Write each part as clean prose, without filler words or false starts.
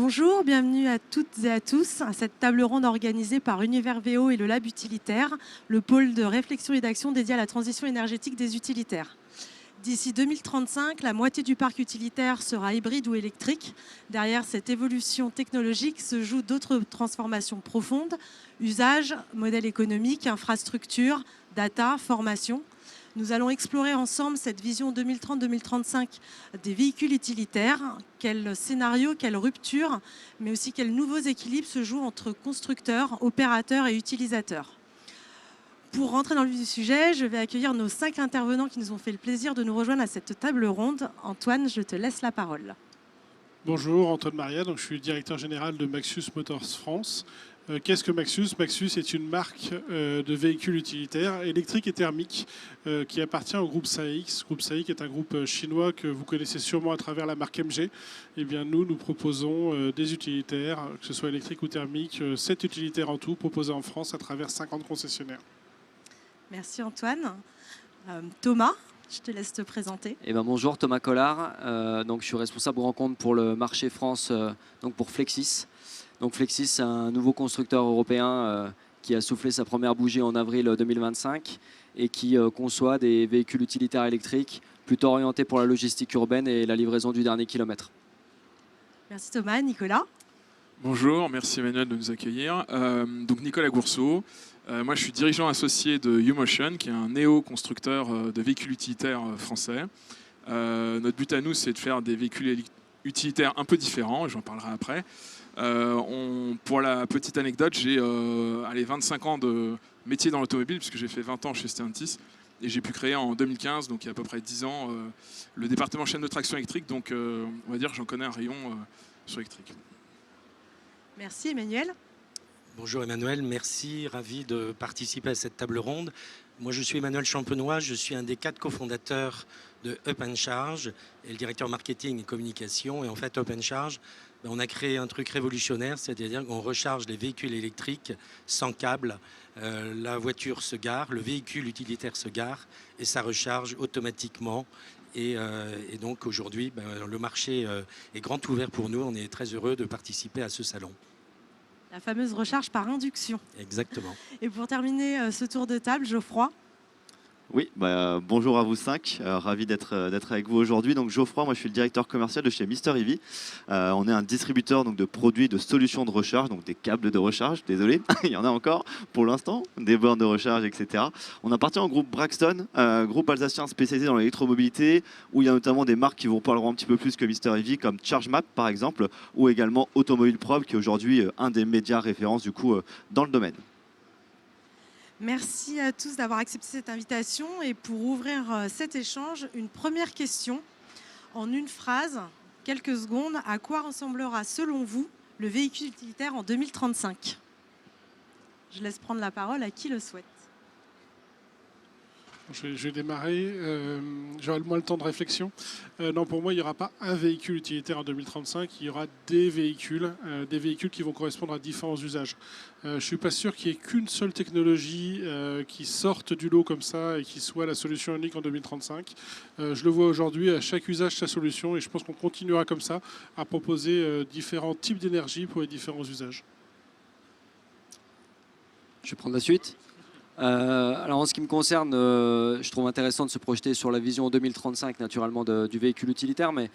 Bonjour, bienvenue à toutes et à tous à cette table ronde organisée par Univers VO et le Lab Utilitaire, le pôle de réflexion et d'action dédié à la transition énergétique des utilitaires. D'ici 2035, la moitié du parc utilitaire sera hybride ou électrique. Derrière cette évolution technologique se jouent d'autres transformations profondes, usage, modèle économique, infrastructure, data, formation. Nous allons explorer ensemble cette vision 2030-2035 des véhicules utilitaires. Quels scénarios, quelles ruptures, mais aussi quels nouveaux équilibres se jouent entre constructeurs, opérateurs et utilisateurs. Pour rentrer dans le vif du sujet, je vais accueillir nos 5 intervenants qui nous ont fait le plaisir de nous rejoindre à cette table ronde. Antoine, je te laisse la parole. Bonjour, Antoine Maria, donc je suis le directeur général de Maxius Motors France. Qu'est-ce que Maxius? Maxius est une marque de véhicules utilitaires électriques et thermiques qui appartient au groupe SAIC. Groupe SAIC est un groupe chinois que vous connaissez sûrement à travers la marque MG. Eh bien, nous proposons des utilitaires, que ce soit électriques ou thermiques, 7 utilitaires en tout, proposés en France à travers 50 concessionnaires. Merci Antoine. Thomas, je te laisse te présenter. Bonjour, Thomas Collard. Donc, je suis responsable rencontre pour le marché France, donc pour Flexis. Donc Flexis, c'est un nouveau constructeur européen qui a soufflé sa première bougie en avril 2025 et qui conçoit des véhicules utilitaires électriques plutôt orientés pour la logistique urbaine et la livraison du dernier kilomètre. Merci Thomas. Nicolas. Bonjour, merci Emmanuel de nous accueillir. Donc Nicolas Gourceau. Moi, je suis dirigeant associé de YouMotion, qui est un néo-constructeur de véhicules utilitaires français. Notre but à nous, c'est de faire des véhicules utilitaires un peu différents, j'en parlerai après. Pour la petite anecdote, j'ai 25 ans de métier dans l'automobile, puisque j'ai fait 20 ans chez Stellantis, et j'ai pu créer en 2015, donc il y a à peu près 10 ans, le département chaîne de traction électrique, donc on va dire que j'en connais un rayon sur l'électrique. Merci Emmanuel. Bonjour Emmanuel, merci, ravi de participer à cette table ronde. Moi je suis Emmanuel Champenois, je suis un des 4 cofondateurs de Up & Charge et le directeur marketing et communication. Et en fait Up & Charge, on a créé un truc révolutionnaire, c'est-à-dire qu'on recharge les véhicules électriques sans câble. La voiture se gare, le véhicule utilitaire se gare et ça recharge automatiquement. Et donc aujourd'hui, le marché est grand ouvert pour nous. On est très heureux de participer à ce salon. La fameuse recharge par induction. Exactement. Et pour terminer ce tour de table, Geoffroy. Oui, bonjour à vous 5, ravi d'être avec vous aujourd'hui. Donc Geoffroy, moi je suis le directeur commercial de chez Mister EV. On est un distributeur donc, de produits, de solutions de recharge, donc des câbles de recharge, désolé, il y en a encore pour l'instant, des bornes de recharge, etc. On appartient au groupe Braxton, groupe alsacien spécialisé dans l'électromobilité, où il y a notamment des marques qui vous parleront un petit peu plus que Mister EV, comme ChargeMap par exemple, ou également Automobile Probe, qui est aujourd'hui un des médias références du coup dans le domaine. Merci à tous d'avoir accepté cette invitation. Et pour ouvrir cet échange, une première question en une phrase, quelques secondes. À quoi ressemblera selon vous le véhicule utilitaire en 2035 ? Je laisse prendre la parole à qui le souhaite. Je vais démarrer, j'aurai moins le temps de réflexion. Non, pour moi, il n'y aura pas un véhicule utilitaire en 2035, il y aura des véhicules qui vont correspondre à différents usages. Je ne suis pas sûr qu'il n'y ait qu'une seule technologie qui sorte du lot comme ça et qui soit la solution unique en 2035. Je le vois aujourd'hui, à chaque usage sa solution, et je pense qu'on continuera comme ça à proposer différents types d'énergie pour les différents usages. Je vais prendre la suite. Alors en ce qui me concerne, je trouve intéressant de se projeter sur la vision 2035 naturellement du véhicule utilitaire, mais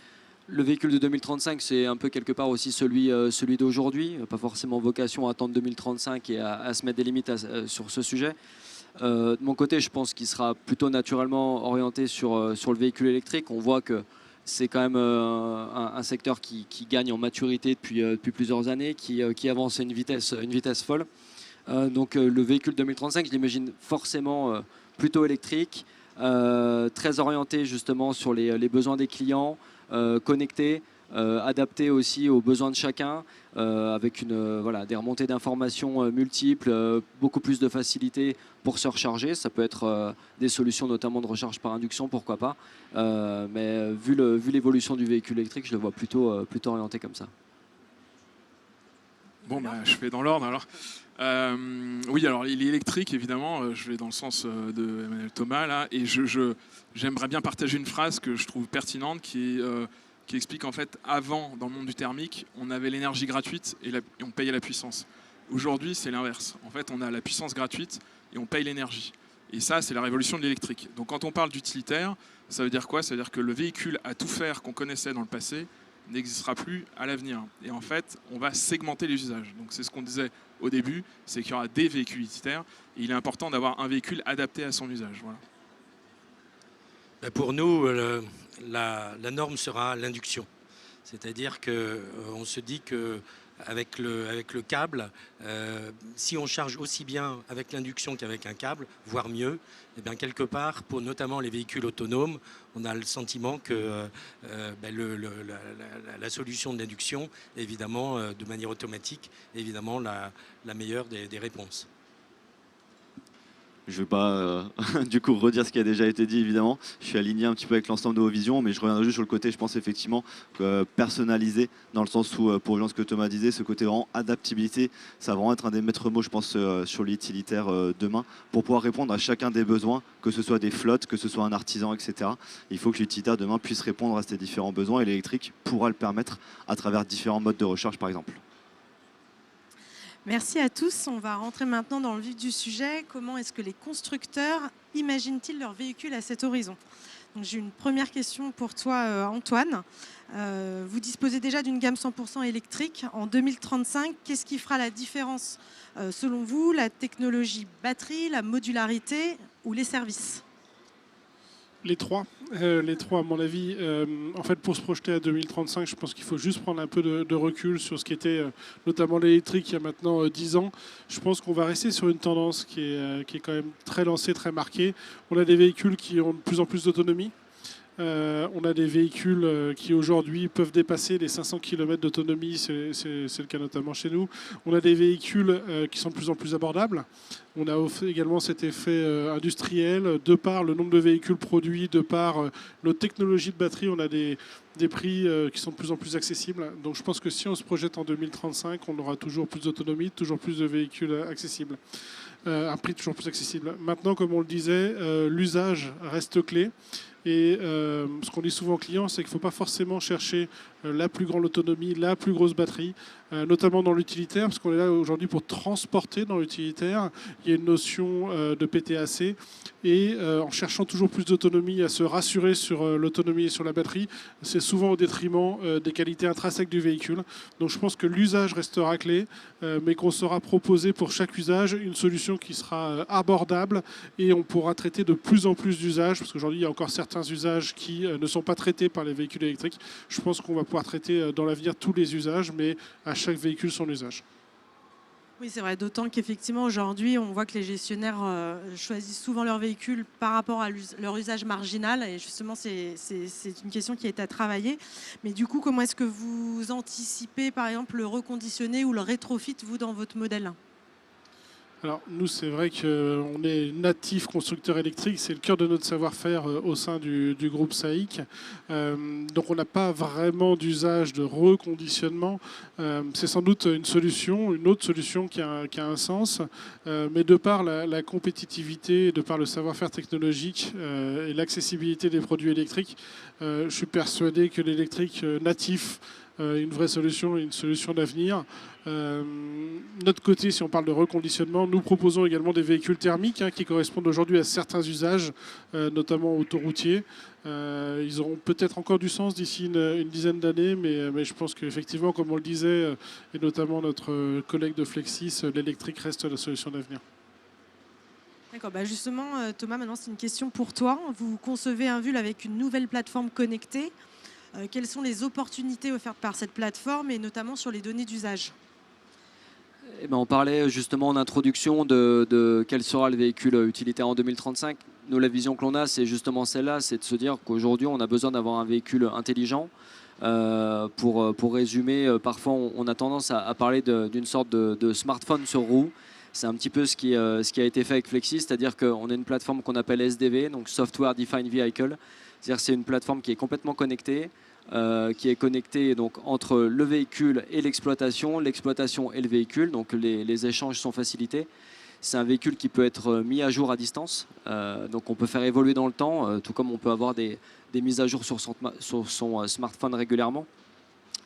le véhicule de 2035 c'est un peu quelque part aussi celui d'aujourd'hui, pas forcément vocation à attendre 2035 et à se mettre des limites sur ce sujet. De mon côté, je pense qu'il sera plutôt naturellement orienté sur le véhicule électrique. On voit que c'est quand même un secteur qui gagne en maturité depuis plusieurs années, qui avance à une vitesse folle. Donc le véhicule 2035, je l'imagine forcément plutôt électrique, très orienté justement sur les besoins des clients, connecté, adapté aussi aux besoins de chacun, avec des remontées d'informations multiples, beaucoup plus de facilité pour se recharger. Ça peut être des solutions notamment de recharge par induction, pourquoi pas. Mais vu l'évolution du véhicule électrique, je le vois plutôt orienté comme ça. Bon, je fais dans l'ordre alors. Oui, alors il est électrique évidemment, je vais dans le sens de Emmanuel Thomas là, et j'aimerais bien partager une phrase que je trouve pertinente qui est qui explique en fait, avant, dans le monde du thermique, on avait l'énergie gratuite et on payait la puissance. Aujourd'hui, c'est l'inverse. En fait, on a la puissance gratuite et on paye l'énergie. Et ça, c'est la révolution de l'électrique. Donc quand on parle d'utilitaire, ça veut dire quoi? Ça veut dire que le véhicule à tout faire qu'on connaissait dans le passé n'existera plus à l'avenir. Et en fait, on va segmenter les usages. Donc c'est ce qu'on disait au début, c'est qu'il y aura des véhicules utilitaires. Et il est important d'avoir un véhicule adapté à son usage. Voilà. Pour nous, la norme sera l'induction. C'est-à-dire qu'on se dit qu'avec le câble, si on charge aussi bien avec l'induction qu'avec un câble, voire mieux, et bien quelque part, pour notamment les véhicules autonomes, on a le sentiment que la solution de l'induction est évidemment, de manière automatique, évidemment la meilleure des réponses. Je ne vais pas du coup redire ce qui a déjà été dit évidemment. Je suis aligné un petit peu avec l'ensemble de vos visions, mais je reviendrai juste sur le côté, je pense effectivement personnalisé, dans le sens où, pour rejoindre ce que Thomas disait, ce côté vraiment adaptabilité, ça va vraiment être un des maîtres mots, je pense, sur l'utilitaire demain, pour pouvoir répondre à chacun des besoins, que ce soit des flottes, que ce soit un artisan, etc. Il faut que l'utilitaire demain puisse répondre à ces différents besoins et l'électrique pourra le permettre à travers différents modes de recharge par exemple. Merci à tous. On va rentrer maintenant dans le vif du sujet. Comment est-ce que les constructeurs imaginent-ils leur véhicule à cet horizon? Donc, j'ai une première question pour toi, Antoine. Vous disposez déjà d'une gamme 100% électrique. En 2035, qu'est-ce qui fera la différence selon vous? La technologie batterie, la modularité ou les services? Les trois, à mon avis. En fait, pour se projeter à 2035, je pense qu'il faut juste prendre un peu de recul sur ce qui était notamment l'électrique il y a maintenant 10 ans. Je pense qu'on va rester sur une tendance qui est quand même très lancée, très marquée. On a des véhicules qui ont de plus en plus d'autonomie. On a des véhicules qui aujourd'hui peuvent dépasser les 500 km d'autonomie, c'est le cas notamment chez nous. On a des véhicules qui sont de plus en plus abordables. On a également cet effet industriel, de par le nombre de véhicules produits, de par notre technologie de batterie, on a des prix qui sont de plus en plus accessibles. Donc je pense que si on se projette en 2035, on aura toujours plus d'autonomie, toujours plus de véhicules accessibles. Un prix toujours plus accessible. Maintenant, comme on le disait, l'usage reste clé. Et ce qu'on dit souvent aux clients, c'est qu'il ne faut pas forcément chercher la plus grande autonomie, la plus grosse batterie, notamment dans l'utilitaire, parce qu'on est là aujourd'hui pour transporter dans l'utilitaire. Il y a une notion de PTAC. Et en cherchant toujours plus d'autonomie, à se rassurer sur l'autonomie et sur la batterie, c'est souvent au détriment des qualités intrinsèques du véhicule. Donc je pense que l'usage restera clé, mais qu'on saura proposer pour chaque usage une solution qui sera abordable et on pourra traiter de plus en plus d'usages, parce qu'aujourd'hui il y a encore certains usages qui ne sont pas traités par les véhicules électriques. Je pense qu'on va pouvoir traiter dans l'avenir tous les usages, mais à chaque véhicule son usage. Oui, c'est vrai, d'autant qu'effectivement, aujourd'hui, on voit que les gestionnaires choisissent souvent leur véhicule par rapport à leur usage marginal. Et justement, c'est une question qui est à travailler. Mais du coup, comment est-ce que vous anticipez, par exemple, le reconditionné ou le rétrofit, vous, dans votre modèle? Alors nous, c'est vrai qu'on est natif constructeur électrique, c'est le cœur de notre savoir-faire au sein du groupe SAIC. Donc on n'a pas vraiment d'usage de reconditionnement. C'est sans doute une autre solution qui a un sens. Mais de par la compétitivité, de par le savoir-faire technologique et l'accessibilité des produits électriques, je suis persuadé que l'électrique natif une vraie solution, une solution d'avenir. Notre côté, si on parle de reconditionnement, nous proposons également des véhicules thermiques qui correspondent aujourd'hui à certains usages, notamment autoroutiers. Ils auront peut-être encore du sens d'ici une dizaine d'années, mais je pense qu'effectivement, comme on le disait, et notamment notre collègue de Flexis, l'électrique reste la solution d'avenir. D'accord, justement, Thomas, maintenant c'est une question pour toi. Vous concevez un Vul avec une nouvelle plateforme connectée. Quelles sont les opportunités offertes par cette plateforme et notamment sur les données d'usage? On parlait justement en introduction de quel sera le véhicule utilitaire en 2035. Nous, la vision que l'on a, c'est justement celle-là, c'est de se dire qu'aujourd'hui, on a besoin d'avoir un véhicule intelligent. Pour résumer, parfois, on a tendance à parler d'une sorte de smartphone sur roue. C'est un petit peu ce qui a été fait avec Flexis, c'est-à-dire qu'on a une plateforme qu'on appelle SDV, donc Software Defined Vehicle. C'est-à-dire c'est une plateforme qui est complètement connectée, donc entre le véhicule et l'exploitation et le véhicule, donc les échanges sont facilités. c'est un véhicule qui peut être mis à jour à distance. Donc on peut faire évoluer dans le temps, tout comme on peut avoir des mises à jour sur son smartphone régulièrement.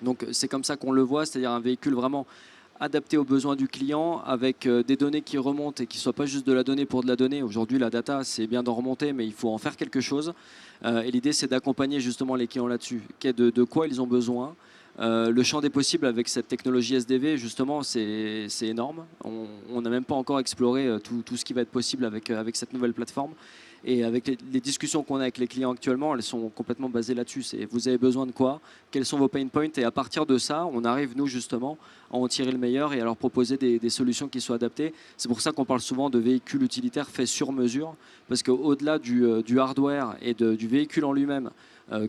Donc c'est comme ça qu'on le voit, c'est-à-dire un véhicule vraiment adapté aux besoins du client, avec des données qui remontent et qui ne soient pas juste de la donnée pour de la donnée. Aujourd'hui, la data, c'est bien d'en remonter, mais il faut en faire quelque chose. Et l'idée, c'est d'accompagner justement les clients là-dessus. De quoi ils ont besoin. Le champ des possibles avec cette technologie SDV, justement, c'est énorme. On n'a même pas encore exploré tout ce qui va être possible avec cette nouvelle plateforme. Et avec les discussions qu'on a avec les clients actuellement, elles sont complètement basées là-dessus. C'est vous avez besoin de quoi, quels sont vos pain points, et à partir de ça, on arrive, nous, justement, à en tirer le meilleur et à leur proposer des solutions qui soient adaptées. C'est pour ça qu'on parle souvent de véhicules utilitaires faits sur mesure, parce qu'au-delà du hardware et du véhicule en lui-même,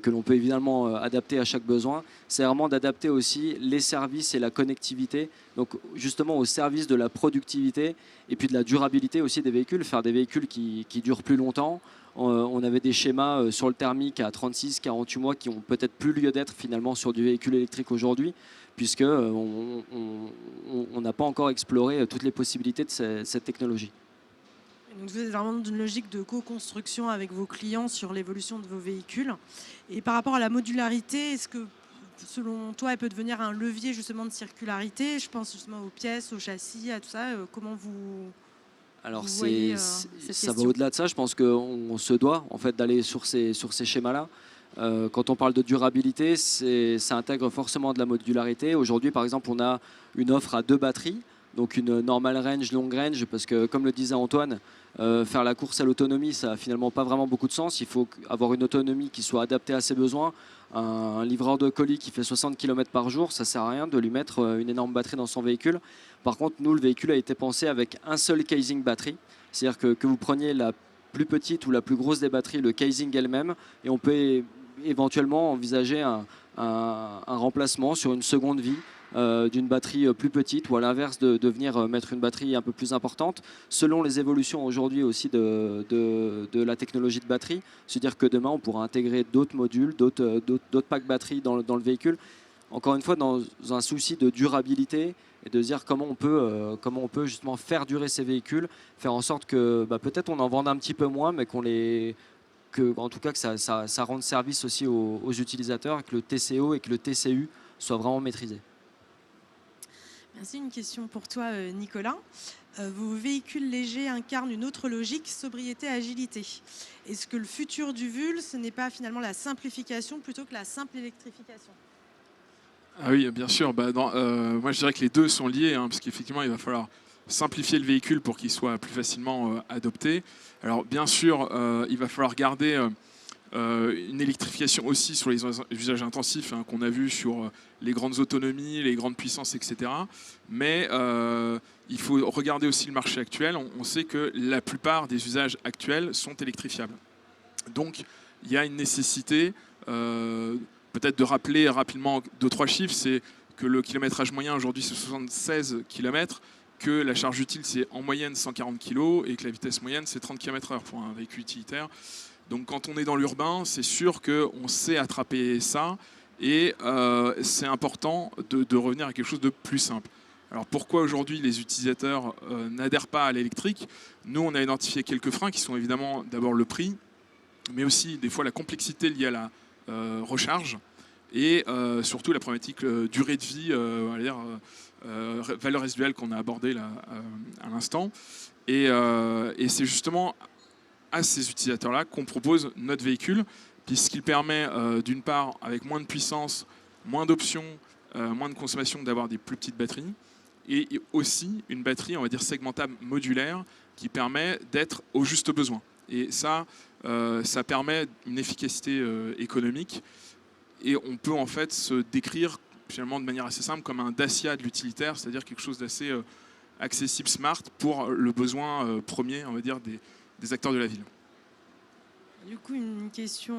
que l'on peut évidemment adapter à chaque besoin, c'est vraiment d'adapter aussi les services et la connectivité, donc justement au service de la productivité et puis de la durabilité aussi des véhicules, faire des véhicules qui durent plus longtemps. On avait des schémas sur le thermique à 36-48 mois qui ont peut-être plus lieu d'être finalement sur du véhicule électrique aujourd'hui, puisque on n'a pas encore exploré toutes les possibilités de cette technologie. Donc vous êtes vraiment dans une logique de co-construction avec vos clients sur l'évolution de vos véhicules. Et par rapport à la modularité, est-ce que selon toi, elle peut devenir un levier justement de circularité? Je pense justement aux pièces, aux châssis, à tout ça. Comment vous... Alors vous voyez, ça va au-delà de ça. Je pense qu'on se doit en fait d'aller sur ces schémas-là. Quand on parle de durabilité, ça intègre forcément de la modularité. Aujourd'hui, par exemple, on a une offre à 2 batteries. Donc une normal range, long range, parce que comme le disait Antoine, faire la course à l'autonomie, ça n'a finalement pas vraiment beaucoup de sens. Il faut avoir une autonomie qui soit adaptée à ses besoins. Un livreur de colis qui fait 60 km par jour, ça ne sert à rien de lui mettre une énorme batterie dans son véhicule. Par contre, nous, le véhicule a été pensé avec un seul casing batterie. C'est-à-dire que vous preniez la plus petite ou la plus grosse des batteries, le casing elle-même, et on peut éventuellement envisager un remplacement sur une seconde vie d'une batterie plus petite, ou à l'inverse de venir mettre une batterie un peu plus importante, selon les évolutions aujourd'hui aussi de la technologie de batterie. C'est-à-dire que demain, on pourra intégrer d'autres modules, d'autres packs batteries dans le véhicule. Encore une fois, dans un souci de durabilité et de se dire comment on peut justement faire durer ces véhicules, faire en sorte que peut-être on en vende un petit peu moins, mais en tout cas que ça rende service aussi aux utilisateurs, que le TCO et que le TCU soient vraiment maîtrisés. Merci. Une question pour toi, Nicolas. Vos véhicules légers incarnent une autre logique, sobriété, agilité. Est-ce que le futur du VUL, ce n'est pas finalement la simplification plutôt que la simple électrification? Ah oui, bien sûr. Moi, je dirais que les deux sont liés, parce qu'effectivement, il va falloir simplifier le véhicule pour qu'il soit plus facilement adopté. Alors, bien sûr, il va falloir garder une électrification aussi sur les usages intensifs qu'on a vu sur les grandes autonomies, les grandes puissances, etc. Mais il faut regarder aussi le marché actuel. On sait que la plupart des usages actuels sont électrifiables. Donc, il y a une nécessité peut-être de rappeler rapidement 2-3 chiffres. C'est que le kilométrage moyen aujourd'hui, c'est 76 km, que la charge utile, c'est en moyenne 140 kg et que la vitesse moyenne, c'est 30 km/h pour un véhicule utilitaire. Donc quand on est dans l'urbain, c'est sûr qu'on sait attraper ça et c'est important de revenir à quelque chose de plus simple. Alors pourquoi aujourd'hui les utilisateurs n'adhèrent pas à l'électrique? Nous, on a identifié quelques freins qui sont évidemment d'abord le prix, mais aussi des fois la complexité liée à la recharge et surtout la problématique durée de vie, valeur résiduelle qu'on a abordée là, à l'instant. Et c'est justement à ces utilisateurs-là qu'on propose notre véhicule, puisqu'il permet d'une part, avec moins de puissance, moins d'options, moins de consommation, d'avoir des plus petites batteries, et aussi une batterie, on va dire, segmentable modulaire, qui permet d'être au juste besoin. Et ça permet une efficacité économique, et on peut en fait se décrire finalement de manière assez simple comme un Dacia de l'utilitaire, c'est-à-dire quelque chose d'assez accessible, smart, pour le besoin premier, on va dire, des acteurs de la ville. Du coup, une question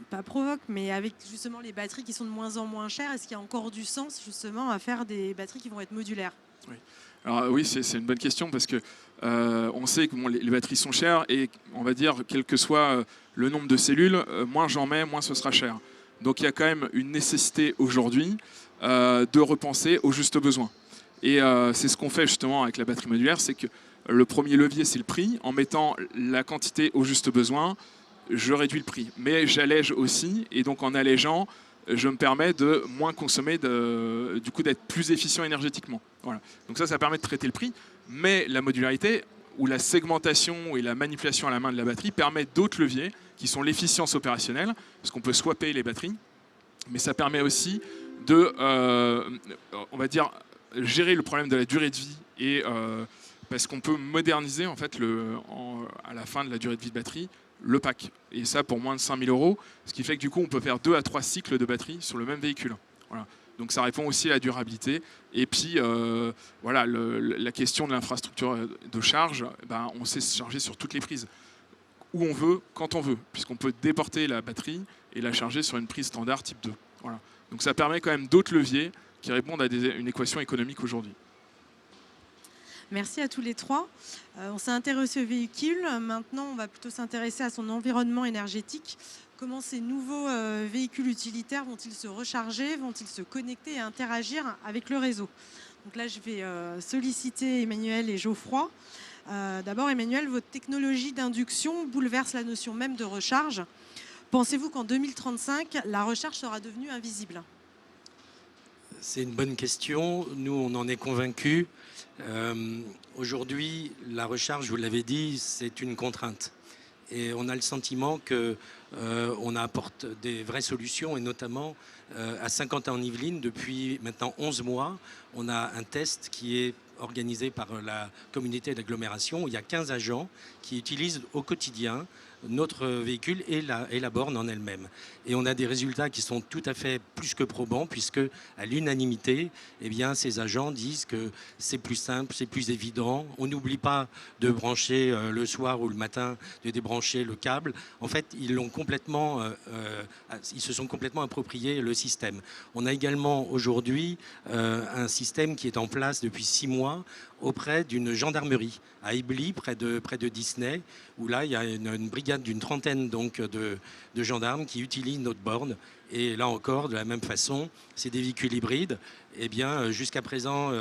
pas provoque, mais avec justement les batteries qui sont de moins en moins chères, est-ce qu'il y a encore du sens justement à faire des batteries qui vont être modulaires? Oui. Alors oui, c'est une bonne question parce que on sait que les batteries sont chères et on va dire quel que soit le nombre de cellules, moins j'en mets, moins ce sera cher. Donc il y a quand même une nécessité aujourd'hui de repenser au juste besoin. Et c'est ce qu'on fait justement avec la batterie modulaire, c'est que le premier levier, c'est le prix. En mettant la quantité au juste besoin, je réduis le prix. Mais j'allège aussi, et donc en allégeant, je me permets de moins consommer, du coup d'être plus efficient énergétiquement. Voilà. Donc ça permet de traiter le prix. Mais la modularité, ou la segmentation et la manipulation à la main de la batterie, permet d'autres leviers, qui sont l'efficience opérationnelle, parce qu'on peut swapper les batteries. Mais ça permet aussi de, on va dire, gérer le problème de la durée de vie, et parce qu'on peut moderniser en fait à la fin de la durée de vie de batterie le pack, et ça pour moins de 5 000 €, ce qui fait que du coup on peut faire 2 à 3 cycles de batterie sur le même véhicule. Voilà. Donc ça répond aussi à la durabilité. Et puis voilà, la question de l'infrastructure de charge, ben, on sait se charger sur toutes les prises, où on veut, quand on veut, puisqu'on peut déporter la batterie et la charger sur une prise standard type 2. Voilà. Donc ça permet quand même d'autres leviers qui répondent à une équation économique aujourd'hui. Merci à tous les trois. On s'est intéressé au véhicule. Maintenant, on va plutôt s'intéresser à son environnement énergétique. Comment ces nouveaux véhicules utilitaires vont-ils se recharger, vont-ils se connecter et interagir avec le réseau? Donc là, je vais solliciter Emmanuel et Geoffroy. D'abord, Emmanuel, votre technologie d'induction bouleverse la notion même de recharge. Pensez-vous qu'en 2035, la recharge sera devenue invisible? C'est une bonne question. Nous, on en est convaincus. Aujourd'hui, la recharge, vous l'avez dit, c'est une contrainte. Et on a le sentiment qu'on apporte des vraies solutions, et notamment à Saint-Quentin-en-Yvelines, depuis maintenant 11 mois, on a un test qui est organisé par la communauté d'agglomération, où il y a 15 agents qui utilisent au quotidien notre véhicule et la borne en elle-même. Et on a des résultats qui sont tout à fait plus que probants, puisque à l'unanimité, eh bien, ces agents disent que c'est plus simple, c'est plus évident. On n'oublie pas de brancher le soir ou le matin, de débrancher le câble. En fait, ils se sont complètement appropriés le système. On a également aujourd'hui un système qui est en place depuis 6 mois auprès d'une gendarmerie à Ebly, près de Disney, où là, il y a une brigade d'une trentaine donc, de gendarmes qui utilisent notre borne. Et là encore, de la même façon, c'est des véhicules hybrides. Eh bien, jusqu'à présent,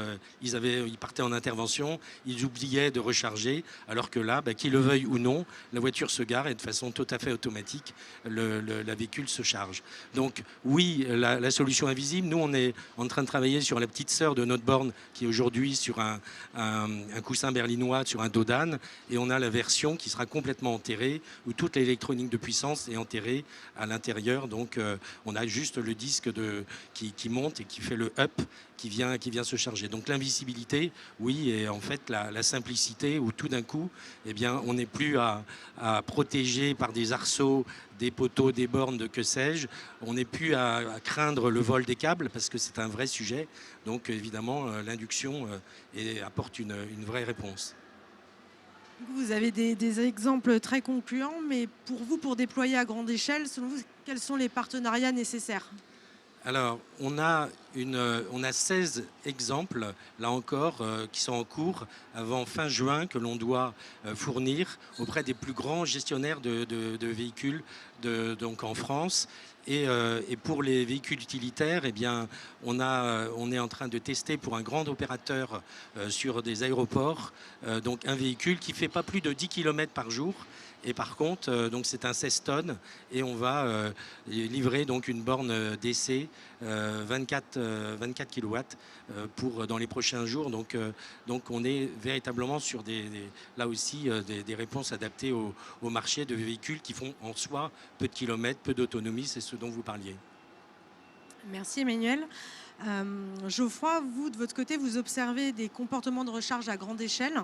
ils partaient en intervention, ils oubliaient de recharger, alors que là, qu'ils le veuillent ou non, la voiture se gare et de façon tout à fait automatique, la véhicule se charge. Donc oui, la solution invisible, nous, on est en train de travailler sur la petite sœur de notre borne, qui est aujourd'hui sur un coussin berlinois, sur un dos d'âne, et on a la version qui sera complètement enterrée, où toute l'électronique de puissance est enterrée à l'intérieur. Donc on a juste le disque qui monte et qui fait le up, qui vient se charger. Donc l'invisibilité, oui, et en fait la simplicité, où tout d'un coup, eh bien, on n'est plus à protéger par des arceaux, des poteaux, des bornes, que sais-je. On n'est plus à craindre le vol des câbles, parce que c'est un vrai sujet. Donc évidemment, l'induction apporte une vraie réponse. Vous avez des exemples très concluants, mais pour vous, pour déployer à grande échelle, selon vous, quels sont les partenariats nécessaires? Alors, on a 16 exemples, là encore, qui sont en cours avant fin juin, que l'on doit fournir auprès des plus grands gestionnaires de véhicules donc en France. Et pour les véhicules utilitaires, eh bien, on est en train de tester pour un grand opérateur sur des aéroports donc un véhicule qui ne fait pas plus de 10 km par jour. Et par contre, donc c'est un 16 tonnes, et on va livrer donc une borne d'essai 24 kW dans les prochains jours. Donc on est véritablement sur là aussi des réponses adaptées au marché de véhicules qui font en soi peu de kilomètres, peu d'autonomie. C'est ce dont vous parliez. Merci Emmanuel. Geoffroy, vous, de votre côté, vous observez des comportements de recharge à grande échelle.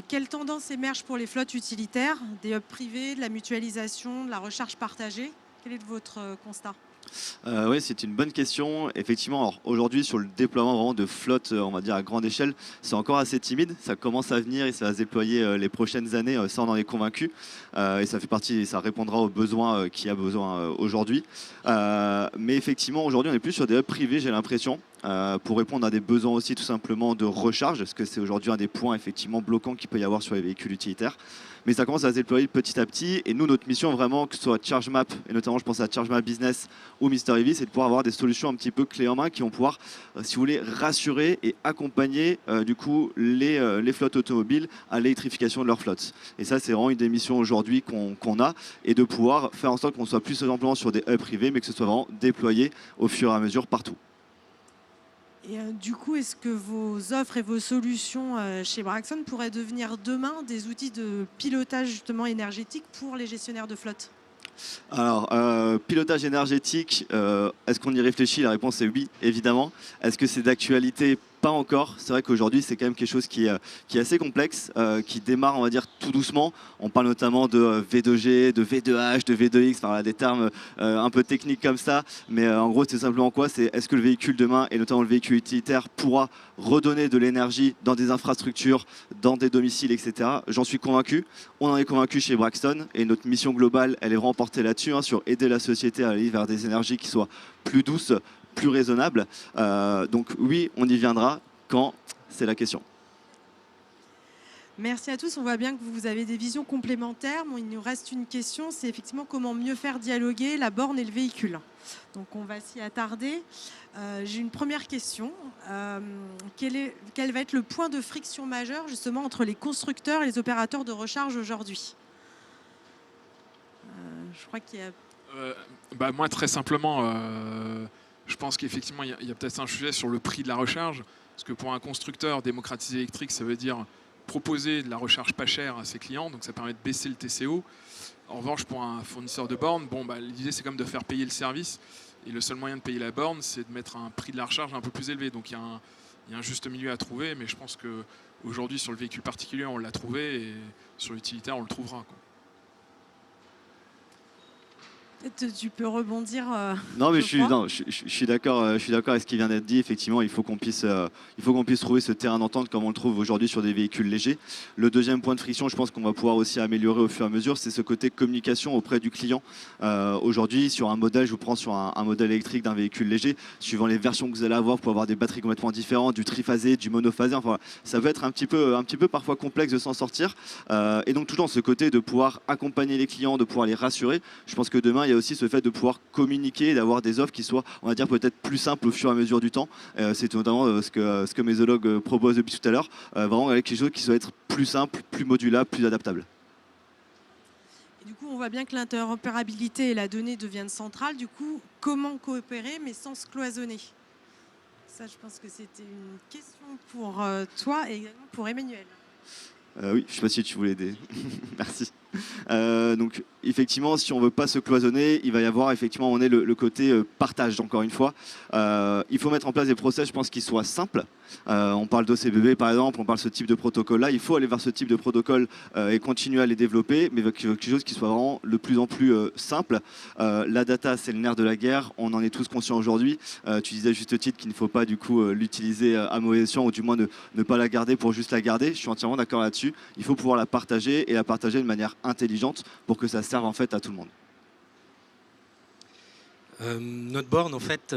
Quelles tendances émergent pour les flottes utilitaires, des hubs privés, de la mutualisation, de la recharge partagée? Quel est votre constat? Oui, c'est une bonne question. Effectivement, aujourd'hui, sur le déploiement vraiment de flottes, on va dire à grande échelle, c'est encore assez timide. Ça commence à venir et ça va se déployer les prochaines années. Ça, on en est convaincu. Et ça fait partie, ça répondra aux besoins qu'il y a besoin aujourd'hui. Mais effectivement, aujourd'hui, on est plus sur des hubs privés, j'ai l'impression. pour répondre à des besoins aussi tout simplement de recharge, parce que c'est aujourd'hui un des points effectivement bloquants qu'il peut y avoir sur les véhicules utilitaires. Mais ça commence à se déployer petit à petit. Et nous, notre mission vraiment, que ce soit ChargeMap, et notamment je pense à ChargeMap Business ou Mister EV, c'est de pouvoir avoir des solutions un petit peu clés en main qui vont pouvoir, si vous voulez, rassurer et accompagner du coup les flottes automobiles à l'électrification de leur flotte. Et ça, c'est vraiment une des missions aujourd'hui qu'on a, et de pouvoir faire en sorte qu'on soit plus simplement sur des hubs privés, mais que ce soit vraiment déployé au fur et à mesure partout. Et du coup, est-ce que vos offres et vos solutions chez Braxton pourraient devenir demain des outils de pilotage justement énergétique pour les gestionnaires de flotte? Alors, pilotage énergétique, est-ce qu'on y réfléchit? La réponse est oui, évidemment. Est-ce que c'est d'actualité? Pas encore. C'est vrai qu'aujourd'hui, c'est quand même quelque chose qui est assez complexe, qui démarre, on va dire, tout doucement. On parle notamment de V2G, de V2H, de V2X, enfin, voilà, des termes un peu techniques comme ça. Mais en gros, c'est simplement quoi? C'est est-ce que le véhicule demain, et notamment le véhicule utilitaire, pourra redonner de l'énergie dans des infrastructures, dans des domiciles, etc. J'en suis convaincu. On en est convaincu chez Braxton. Et notre mission globale, elle est vraiment portée là-dessus, hein, sur aider la société à aller vers des énergies qui soient plus douces, plus raisonnable. Donc oui, on y viendra quand, c'est la question. Merci à tous. On voit bien que vous avez des visions complémentaires. Bon, il nous reste une question, c'est effectivement comment mieux faire dialoguer la borne et le véhicule. Donc on va s'y attarder. J'ai une première question. Quel va être le point de friction majeur justement entre les constructeurs et les opérateurs de recharge aujourd'hui? Je crois qu'il y a... Moi, très simplement, je pense qu'effectivement, il y a peut-être un sujet sur le prix de la recharge. Parce que pour un constructeur, démocratiser l'électrique, ça veut dire proposer de la recharge pas chère à ses clients. Donc ça permet de baisser le TCO. En revanche, pour un fournisseur de bornes, l'idée, c'est quand même de faire payer le service. Et le seul moyen de payer la borne, c'est de mettre un prix de la recharge un peu plus élevé. Donc il y a un juste milieu à trouver. Mais je pense qu'aujourd'hui, sur le véhicule particulier, on l'a trouvé. Et sur l'utilitaire, on le trouvera, quoi. Tu peux rebondir. Non, mais je suis d'accord avec ce qui vient d'être dit. Effectivement, il faut qu'on puisse trouver ce terrain d'entente comme on le trouve aujourd'hui sur des véhicules légers. Le deuxième point de friction, je pense qu'on va pouvoir aussi améliorer au fur et à mesure, c'est ce côté communication auprès du client. Aujourd'hui, sur un modèle, je vous prends sur un modèle électrique d'un véhicule léger, suivant les versions que vous allez avoir, vous pouvez avoir des batteries complètement différentes, du triphasé, du monophasé. Enfin, ça peut être un petit peu parfois complexe de s'en sortir. Et donc, toujours ce côté de pouvoir accompagner les clients, de pouvoir les rassurer. Je pense que demain, il y a aussi ce fait de pouvoir communiquer, d'avoir des offres qui soient, on va dire, peut-être plus simples au fur et à mesure du temps. C'est notamment ce que Mesologue propose depuis tout à l'heure, vraiment avec quelque chose qui soit être plus simple, plus modulable, plus adaptable. Et du coup, on voit bien que l'interopérabilité et la donnée deviennent centrales. Du coup, comment coopérer mais sans se cloisonner? Ça, je pense que c'était une question pour toi et également pour Emmanuel. Oui, je ne sais pas si tu voulais aider. Merci. Donc effectivement, si on ne veut pas se cloisonner, il va y avoir effectivement le côté partage, encore une fois. Il faut mettre en place des process, je pense, qui soient simples. On parle d'OCBB par exemple, on parle de ce type de protocole-là. Il faut aller vers ce type de protocole et continuer à les développer, mais quelque chose qui soit vraiment de plus en plus simple. La data, c'est le nerf de la guerre, on en est tous conscients aujourd'hui. Tu disais à juste titre qu'il ne faut pas du coup l'utiliser à mauvais escient, ou du moins ne pas la garder pour juste la garder. Je suis entièrement d'accord là-dessus. Il faut pouvoir la partager, et la partager de manière intelligente pour que ça serve en fait à tout le monde. Notre borne, en fait,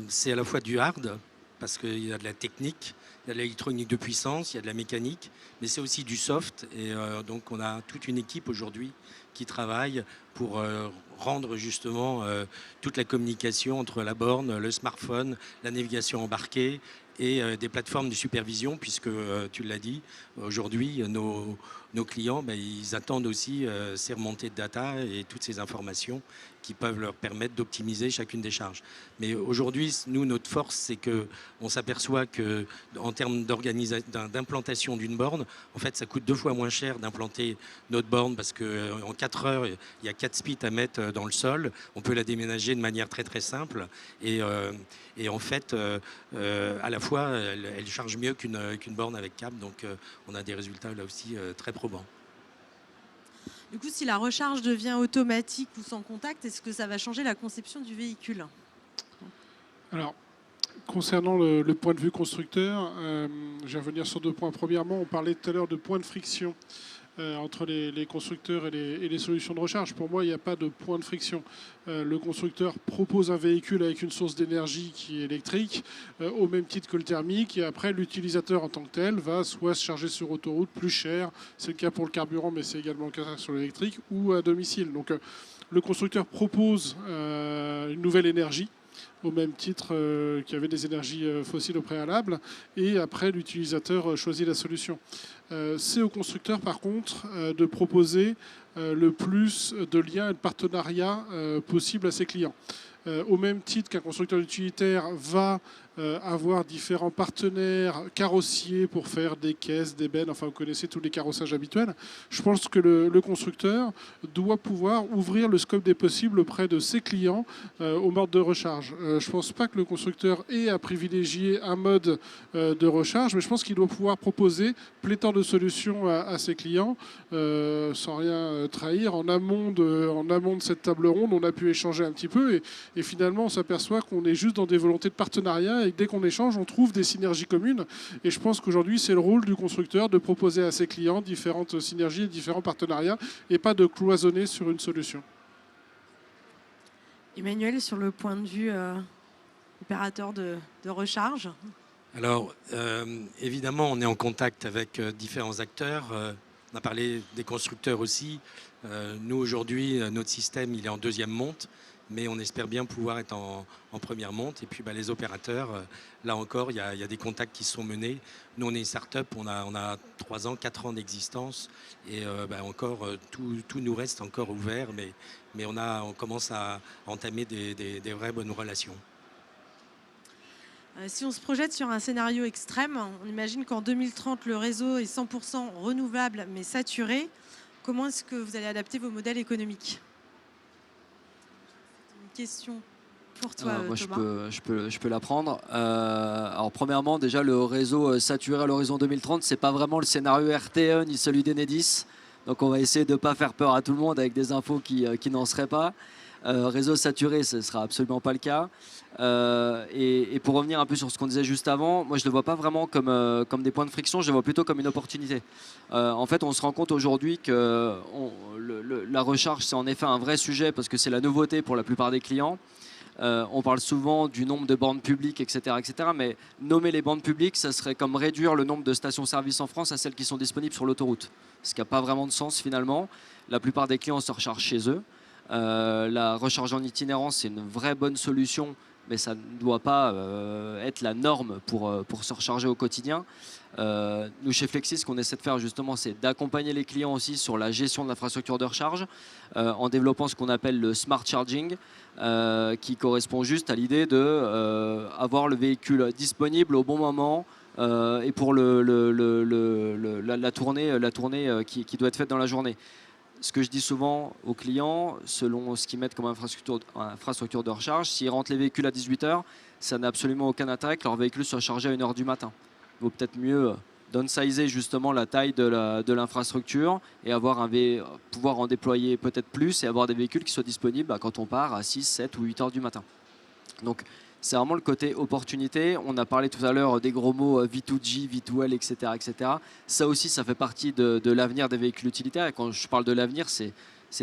c'est à la fois du hard, parce qu'il y a de la technique, il y a de l'électronique de puissance, il y a de la mécanique, mais c'est aussi du soft. Et donc on a toute une équipe aujourd'hui qui travaille pour rendre justement toute la communication entre la borne, le smartphone, la navigation embarquée et des plateformes de supervision, puisque tu l'as dit, aujourd'hui nos clients, ils attendent aussi ces remontées de data et toutes ces informations qui peuvent leur permettre d'optimiser chacune des charges. Mais aujourd'hui, nous, notre force, c'est qu'on s'aperçoit qu'en termes d'implantation d'une borne, en fait, ça coûte 2 fois moins cher d'implanter notre borne, parce qu'en 4 heures, il y a 4 spits à mettre dans le sol. On peut la déménager de manière très très simple. Et en fait, à la fois, elle charge mieux qu'une borne avec câble. Donc on a des résultats là aussi très probants. Du coup, si la recharge devient automatique ou sans contact, est-ce que ça va changer la conception du véhicule? Alors, concernant le point de vue constructeur, je vais revenir sur 2 points. Premièrement, on parlait tout à l'heure de points de friction. entre les constructeurs et les solutions de recharge. Pour moi, il n'y a pas de point de friction. Le constructeur propose un véhicule avec une source d'énergie qui est électrique, au même titre que le thermique, et après l'utilisateur en tant que tel va soit se charger sur autoroute plus cher, c'est le cas pour le carburant, mais c'est également le cas sur l'électrique, ou à domicile. Donc le constructeur propose une nouvelle énergie, au même titre qu'il y avait des énergies fossiles au préalable, et après l'utilisateur choisit la solution. C'est au constructeur par contre de proposer le plus de liens et de partenariats possibles à ses clients. Au même titre qu'un constructeur utilitaire va avoir différents partenaires carrossiers pour faire des caisses, des bennes, enfin vous connaissez tous les carrossages habituels. Je pense que le constructeur doit pouvoir ouvrir le scope des possibles auprès de ses clients au mode de recharge. Je ne pense pas que le constructeur ait à privilégier un mode de recharge, mais je pense qu'il doit pouvoir proposer pléthore de solutions à ses clients sans rien trahir. En amont de cette table ronde, on a pu échanger un petit peu et finalement on s'aperçoit qu'on est juste dans des volontés de partenariat et que dès qu'on échange, on trouve des synergies communes. Et je pense qu'aujourd'hui, c'est le rôle du constructeur de proposer à ses clients différentes synergies et différents partenariats et pas de cloisonner sur une solution. Emmanuel, sur le point de vue opérateur de recharge. Alors, évidemment, on est en contact avec différents acteurs. On a parlé des constructeurs aussi. Nous, aujourd'hui, notre système, il est en deuxième monte, mais on espère bien pouvoir être en première monte. Et puis, les opérateurs, là encore, il y a des contacts qui sont menés. Nous, on est une start-up, on a 3 ans, 4 ans d'existence. Et encore, tout nous reste encore ouvert, mais on commence à entamer des vraies bonnes relations. Si on se projette sur un scénario extrême, on imagine qu'en 2030, le réseau est 100% renouvelable mais saturé. Comment est-ce que vous allez adapter vos modèles économiques? Une question pour toi, moi, Thomas. je peux la prendre. Alors, premièrement, déjà, le réseau saturé à l'horizon 2030, c'est pas vraiment le scénario RTE ni celui d'Enedis. Donc, on va essayer de ne pas faire peur à tout le monde avec des infos qui n'en seraient pas. Réseau saturé, ce ne sera absolument pas le cas. Et pour revenir un peu sur ce qu'on disait juste avant, moi je ne le vois pas vraiment comme des points de friction, je le vois plutôt comme une opportunité. En fait, on se rend compte aujourd'hui que la recharge, c'est en effet un vrai sujet parce que c'est la nouveauté pour la plupart des clients. On parle souvent du nombre de bornes publiques, etc., etc. Mais nommer les bornes publiques, ça serait comme réduire le nombre de stations-service en France à celles qui sont disponibles sur l'autoroute. Ce qui n'a pas vraiment de sens finalement. La plupart des clients se rechargent chez eux. La recharge en itinérance, c'est une vraie bonne solution, mais ça ne doit pas être la norme pour se recharger au quotidien. Nous, chez Flexis, ce qu'on essaie de faire justement, c'est d'accompagner les clients aussi sur la gestion de l'infrastructure de recharge en développant ce qu'on appelle le smart charging, qui correspond juste à l'idée d'avoir le véhicule disponible au bon moment et pour la tournée qui doit être faite dans la journée. Ce que je dis souvent aux clients, selon ce qu'ils mettent comme infrastructure de recharge, s'ils rentrent les véhicules à 18h, ça n'a absolument aucun intérêt que leur véhicule soit chargé à 1h du matin. Il vaut peut-être mieux downsizer justement la taille de l'infrastructure et pouvoir en déployer peut-être plus et avoir des véhicules qui soient disponibles quand on part à 6, 7 ou 8h du matin. Donc c'est vraiment le côté opportunité. On a parlé tout à l'heure des gros mots V2G, V2L, etc., etc. Ça aussi, ça fait partie de l'avenir des véhicules utilitaires. Et quand je parle de l'avenir, c'est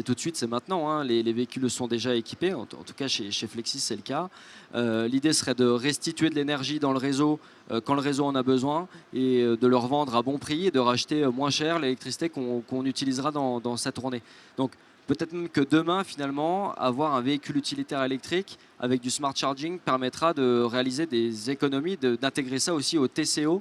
tout de suite, c'est maintenant. Hein. Les véhicules sont déjà équipés. En tout cas, chez Flexis, c'est le cas. L'idée serait de restituer de l'énergie dans le réseau quand le réseau en a besoin et de le revendre à bon prix et de racheter moins cher l'électricité qu'on utilisera dans sa tournée. Donc, peut-être même que demain, finalement, avoir un véhicule utilitaire électrique avec du smart charging permettra de réaliser des économies, d'intégrer ça aussi au TCO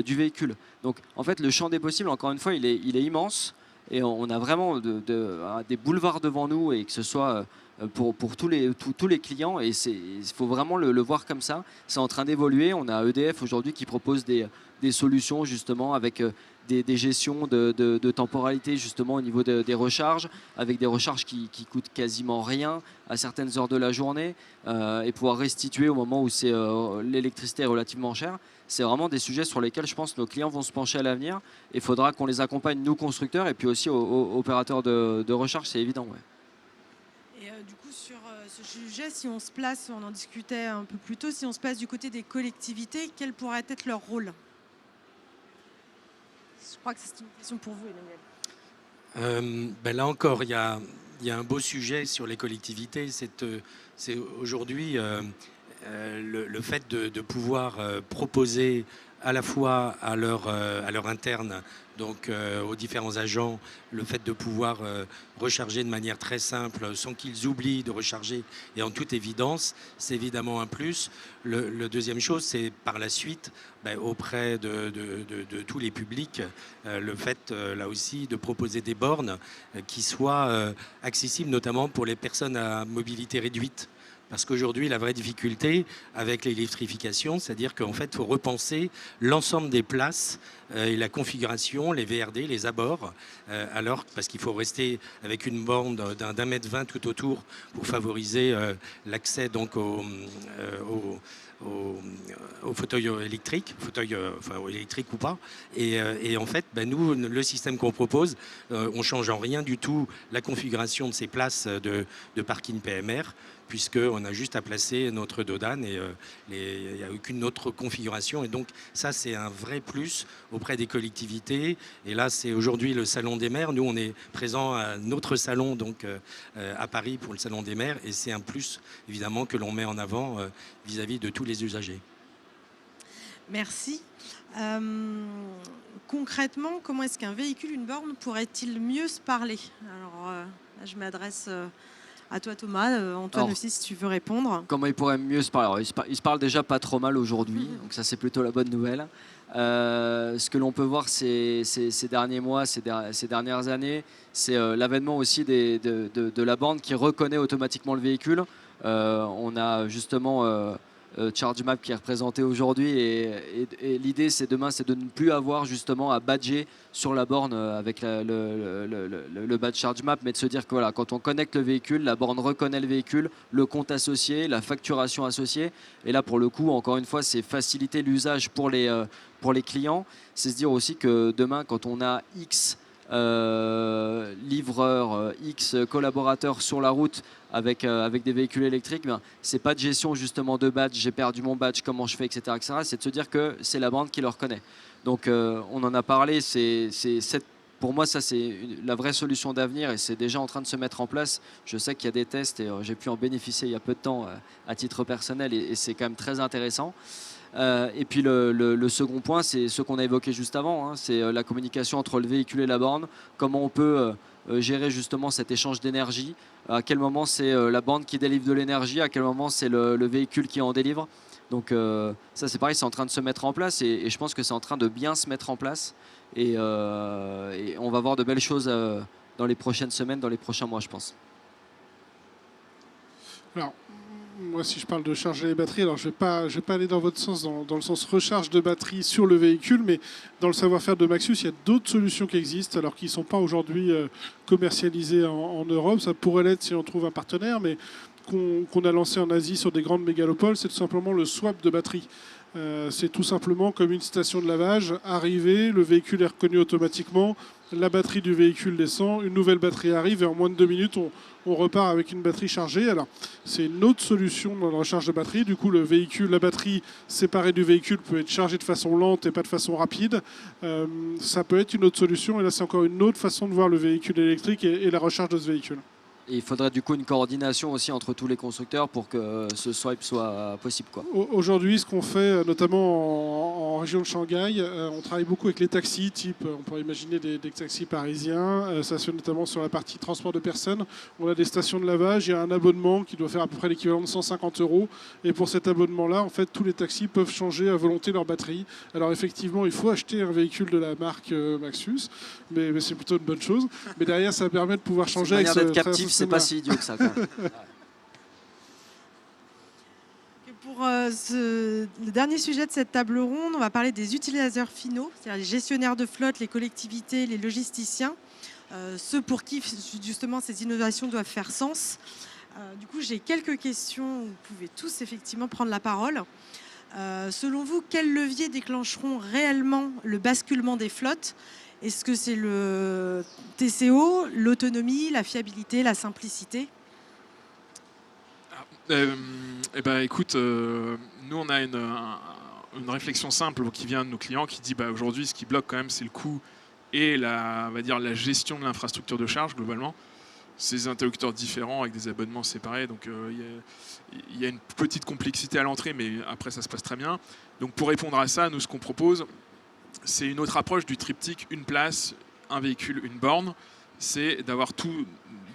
du véhicule. Donc, en fait, le champ des possibles, encore une fois, il est immense. Et on a vraiment des boulevards devant nous, et que ce soit pour tous les clients. Et il faut vraiment le voir comme ça. C'est en train d'évoluer. On a EDF aujourd'hui qui propose des solutions justement avec des gestions de temporalité justement au niveau des recharges, avec des recharges qui coûtent quasiment rien à certaines heures de la journée et pouvoir restituer au moment où l'électricité est relativement chère. C'est vraiment des sujets sur lesquels je pense que nos clients vont se pencher à l'avenir. Il faudra qu'on les accompagne, nous constructeurs, et puis aussi aux opérateurs de recharge, c'est évident. Ouais. Et du coup, sur ce sujet, si on se place, on en discutait un peu plus tôt, si on se place du côté des collectivités, quel pourrait être leur rôle? Je crois que c'est une question pour vous, Emmanuel. Là encore, il y a un beau sujet sur les collectivités. C'est aujourd'hui le fait de pouvoir proposer à la fois à leur interne, donc aux différents agents, le fait de pouvoir recharger de manière très simple sans qu'ils oublient de recharger et en toute évidence, c'est évidemment un plus. Le deuxième chose, c'est par la suite, auprès de tous les publics, le fait là aussi de proposer des bornes qui soient accessibles notamment pour les personnes à mobilité réduite. Parce qu'aujourd'hui, la vraie difficulté avec l'électrification, c'est-à-dire qu'en fait, il faut repenser l'ensemble des places et la configuration, les VRD, les abords, parce qu'il faut rester avec une borne d'un mètre 20 tout autour pour favoriser l'accès donc au fauteuil électrique, électrique ou pas. Et en fait, nous, le système qu'on propose, on change en rien du tout la configuration de ces places de parking PMR, puisqu'on a juste à placer notre dodane et il n'y a aucune autre configuration. Et donc ça, c'est un vrai plus auprès des collectivités. Et là, c'est aujourd'hui le Salon des maires. Nous, on est présent à notre salon donc, à Paris pour le Salon des maires. Et c'est un plus, évidemment, que l'on met en avant vis-à-vis de tous les usagers. Merci. Concrètement, comment est-ce qu'un véhicule, une borne, pourrait-il mieux se parler? Alors, là, je m'adresse à toi Thomas, Antoine aussi si tu veux répondre. Comment il pourrait mieux se parler? Alors, il se parle déjà pas trop mal aujourd'hui, donc ça c'est plutôt la bonne nouvelle. Ce que l'on peut voir ces derniers mois, ces dernières années, c'est l'avènement aussi de la borne qui reconnaît automatiquement le véhicule. On a justement ChargeMap qui est représenté aujourd'hui et l'idée c'est demain c'est de ne plus avoir justement à badger sur la borne avec le badge ChargeMap, mais de se dire que voilà, quand on connecte le véhicule, la borne reconnaît le véhicule, le compte associé, la facturation associée, et là pour le coup encore une fois c'est faciliter l'usage pour les clients. C'est se dire aussi que demain quand on a X livreurs, X collaborateurs sur la route avec des véhicules électriques, c'est pas de gestion justement de badge, j'ai perdu mon badge, comment je fais, etc. C'est de se dire que c'est la borne qui le reconnaît. Donc on en a parlé, pour moi ça c'est la vraie solution d'avenir et c'est déjà en train de se mettre en place. Je sais qu'il y a des tests et j'ai pu en bénéficier il y a peu de temps à titre personnel et c'est quand même très intéressant. Et puis le second point, c'est ce qu'on a évoqué juste avant, c'est la communication entre le véhicule et la borne, comment on peut gérer justement cet échange d'énergie, à quel moment c'est la borne qui délivre de l'énergie, à quel moment c'est le véhicule qui en délivre. Donc ça c'est pareil, c'est en train de se mettre en place et je pense que c'est en train de bien se mettre en place et on va voir de belles choses dans les prochaines semaines, dans les prochains mois je pense. Alors, moi, si je parle de charger les batteries, alors je vais pas aller dans votre sens, dans le sens recharge de batterie sur le véhicule, mais dans le savoir-faire de Maxus, il y a d'autres solutions qui existent, alors qu'ils ne sont pas aujourd'hui commercialisées en Europe. Ça pourrait l'être si on trouve un partenaire, mais qu'on a lancé en Asie sur des grandes mégalopoles, c'est tout simplement le swap de batterie. C'est tout simplement comme une station de lavage, arrivé, le véhicule est reconnu automatiquement, la batterie du véhicule descend, une nouvelle batterie arrive et en moins de 2 minutes, on repart avec une batterie chargée. Alors, c'est une autre solution dans la recharge de batterie. Du coup, la batterie séparée du véhicule peut être chargée de façon lente et pas de façon rapide. Ça peut être une autre solution et là, c'est encore une autre façon de voir le véhicule électrique et la recharge de ce véhicule. Et il faudrait du coup une coordination aussi entre tous les constructeurs pour que ce swipe soit possible, quoi. Aujourd'hui, ce qu'on fait, notamment en région de Shanghai, on travaille beaucoup avec les taxis, on pourrait imaginer des taxis parisiens. Ça se fait notamment sur la partie transport de personnes. On a des stations de lavage, il y a un abonnement qui doit faire à peu près l'équivalent de 150 €. Et pour cet abonnement-là, en fait, tous les taxis peuvent changer à volonté leur batterie. Alors effectivement, il faut acheter un véhicule de la marque Maxus, mais c'est plutôt une bonne chose. Mais derrière, ça permet de pouvoir changer avec d'être captif, c'est pas si idiot que ça. Pour le dernier sujet de cette table ronde, on va parler des utilisateurs finaux, c'est-à-dire les gestionnaires de flotte, les collectivités, les logisticiens, ceux pour qui justement ces innovations doivent faire sens. Du coup, j'ai quelques questions, vous pouvez tous effectivement prendre la parole. Selon vous, quels leviers déclencheront réellement le basculement des flottes ? Est-ce que c'est le TCO, l'autonomie, la fiabilité, la simplicité ? Écoute, nous on a une réflexion simple qui vient de nos clients qui dit aujourd'hui ce qui bloque quand même c'est le coût et on va dire, la gestion de l'infrastructure de charge globalement. Ces interlocuteurs différents avec des abonnements séparés, donc il y a une petite complexité à l'entrée, mais après ça se passe très bien. Donc pour répondre à ça, nous ce qu'on propose, c'est une autre approche du triptyque, une place, un véhicule, une borne. C'est d'avoir tout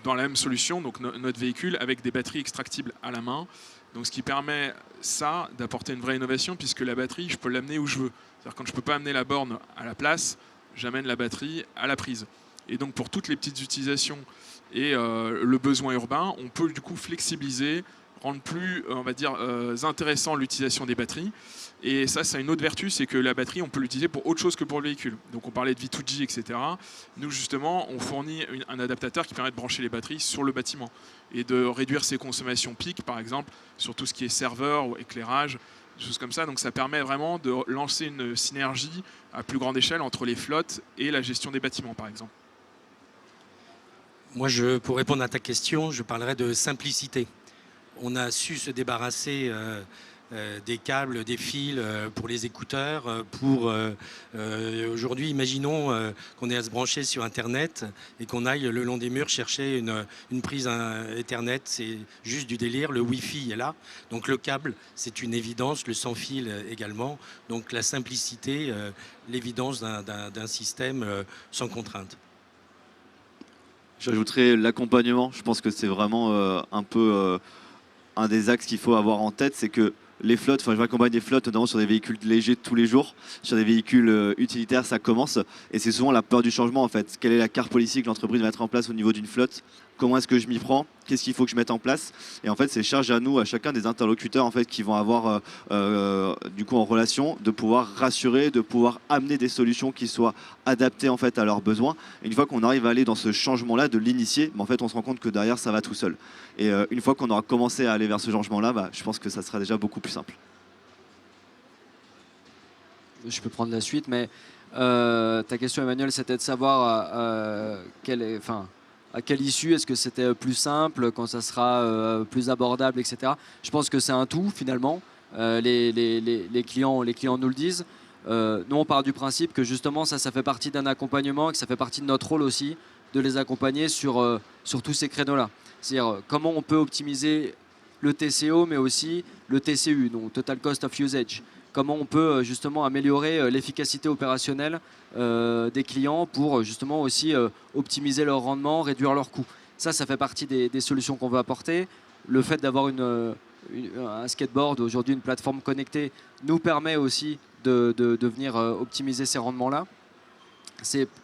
dans la même solution, donc notre véhicule avec des batteries extractibles à la main. Donc ce qui permet ça d'apporter une vraie innovation, puisque la batterie, je peux l'amener où je veux. C'est-à-dire quand je ne peux pas amener la borne à la place, j'amène la batterie à la prise. Et donc pour toutes les petites utilisations et le besoin urbain, on peut du coup flexibiliser, rendre plus, on va dire, intéressant l'utilisation des batteries. Et ça a une autre vertu, c'est que la batterie, on peut l'utiliser pour autre chose que pour le véhicule. Donc on parlait de V2G, etc. Nous, justement, on fournit un adaptateur qui permet de brancher les batteries sur le bâtiment et de réduire ses consommations pic, par exemple, sur tout ce qui est serveur ou éclairage, des choses comme ça. Donc ça permet vraiment de lancer une synergie à plus grande échelle entre les flottes et la gestion des bâtiments, par exemple. Moi, pour répondre à ta question, je parlerai de simplicité. On a su se débarrasser des câbles, des fils pour les écouteurs. Aujourd'hui, imaginons qu'on ait à se brancher sur Internet et qu'on aille le long des murs chercher une prise Ethernet. C'est juste du délire. Le Wi-Fi est là. Donc le câble, c'est une évidence. Le sans fil également. Donc la simplicité, l'évidence d'un système sans contrainte. J'ajouterais l'accompagnement. Je pense que c'est vraiment un peu un des axes qu'il faut avoir en tête, c'est que les flottes, je m'accompagne des flottes notamment sur des véhicules légers tous les jours, sur des véhicules utilitaires ça commence, et c'est souvent la peur du changement en fait. Quelle est la carte politique que l'entreprise va mettre en place au niveau d'une flotte? Comment est-ce que je m'y prends? Qu'est-ce qu'il faut que je mette en place? Et en fait, c'est charge à nous, à chacun des interlocuteurs en fait, qui vont avoir du coup en relation, de pouvoir rassurer, de pouvoir amener des solutions qui soient adaptées en fait à leurs besoins. Et une fois qu'on arrive à aller dans ce changement-là, de l'initier, en fait, on se rend compte que derrière, ça va tout seul. Et une fois qu'on aura commencé à aller vers ce changement-là, je pense que ça sera déjà beaucoup plus simple. Je peux prendre la suite, mais ta question, Emmanuel, c'était de savoir à quelle issue, est-ce que c'était plus simple, quand ça sera plus abordable, etc. Je pense que c'est un tout, finalement. Les clients nous le disent. Nous, on part du principe que justement, ça fait partie d'un accompagnement, que ça fait partie de notre rôle aussi, de les accompagner sur tous ces créneaux-là. C'est-à-dire comment on peut optimiser le TCO, mais aussi le TCU, donc Total Cost of Usage. Comment on peut justement améliorer l'efficacité opérationnelle des clients pour justement aussi optimiser leur rendement, réduire leurs coûts. Ça fait partie des solutions qu'on veut apporter. Le fait d'avoir un skateboard, aujourd'hui une plateforme connectée, nous permet aussi de venir optimiser ces rendements-là.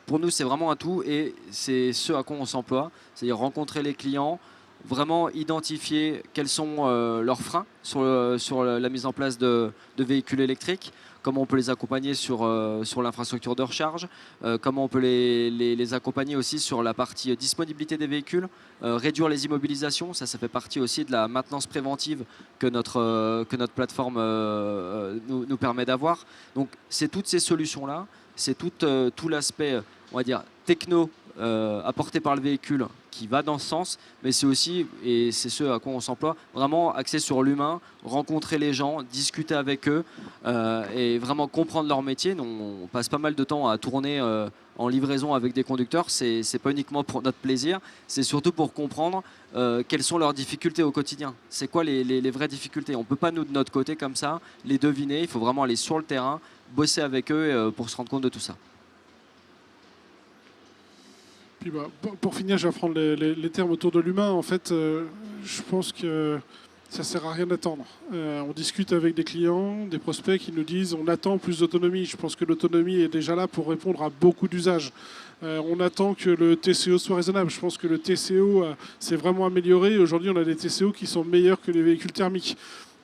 Pour nous, c'est vraiment un tout et c'est ce à quoi on s'emploie, c'est-à-dire rencontrer les clients, vraiment identifier quels sont leurs freins sur la mise en place de véhicules électriques, comment on peut les accompagner sur l'infrastructure de recharge, comment on peut les accompagner aussi sur la partie disponibilité des véhicules, réduire les immobilisations, ça fait partie aussi de la maintenance préventive que notre plateforme nous permet d'avoir. Donc c'est toutes ces solutions-là, c'est tout l'aspect, on va dire, techno apporté par le véhicule qui va dans ce sens, mais c'est aussi, et c'est ce à quoi on s'emploie, vraiment axé sur l'humain, rencontrer les gens, discuter avec eux et vraiment comprendre leur métier. Nous, on passe pas mal de temps à tourner en livraison avec des conducteurs, c'est pas uniquement pour notre plaisir, c'est surtout pour comprendre quelles sont leurs difficultés au quotidien. C'est quoi les vraies difficultés? On ne peut pas, nous, de notre côté, comme ça, les deviner, il faut vraiment aller sur le terrain, bosser avec eux pour se rendre compte de tout ça. Puis pour finir, je vais prendre les termes autour de l'humain. En fait, je pense que ça ne sert à rien d'attendre. On discute avec des clients, des prospects qui nous disent on attend plus d'autonomie. Je pense que l'autonomie est déjà là pour répondre à beaucoup d'usages. On attend que le TCO soit raisonnable. Je pense que le TCO s'est vraiment amélioré. Aujourd'hui, on a des TCO qui sont meilleurs que les véhicules thermiques.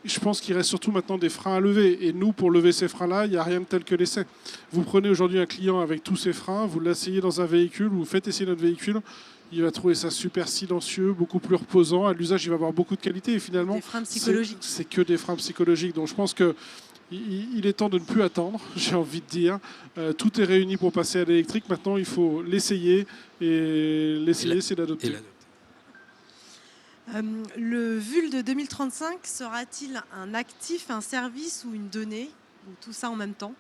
Je pense qu'il reste surtout maintenant des freins à lever. Et nous, pour lever ces freins-là, il n'y a rien de tel que l'essai. Vous prenez aujourd'hui un client avec tous ses freins, vous l'asseyez dans un véhicule, vous faites essayer notre véhicule, il va trouver ça super silencieux, beaucoup plus reposant. À l'usage, il va avoir beaucoup de qualité. Et finalement, des freins psychologiques. C'est que des freins psychologiques. Donc je pense qu'il est temps de ne plus attendre, j'ai envie de dire. Tout est réuni pour passer à l'électrique. Maintenant, il faut l'essayer. Et l'essayer, c'est d'adopter. Le VUL de 2035 sera-t-il un actif, un service ou une donnée, ou tout ça en même temps?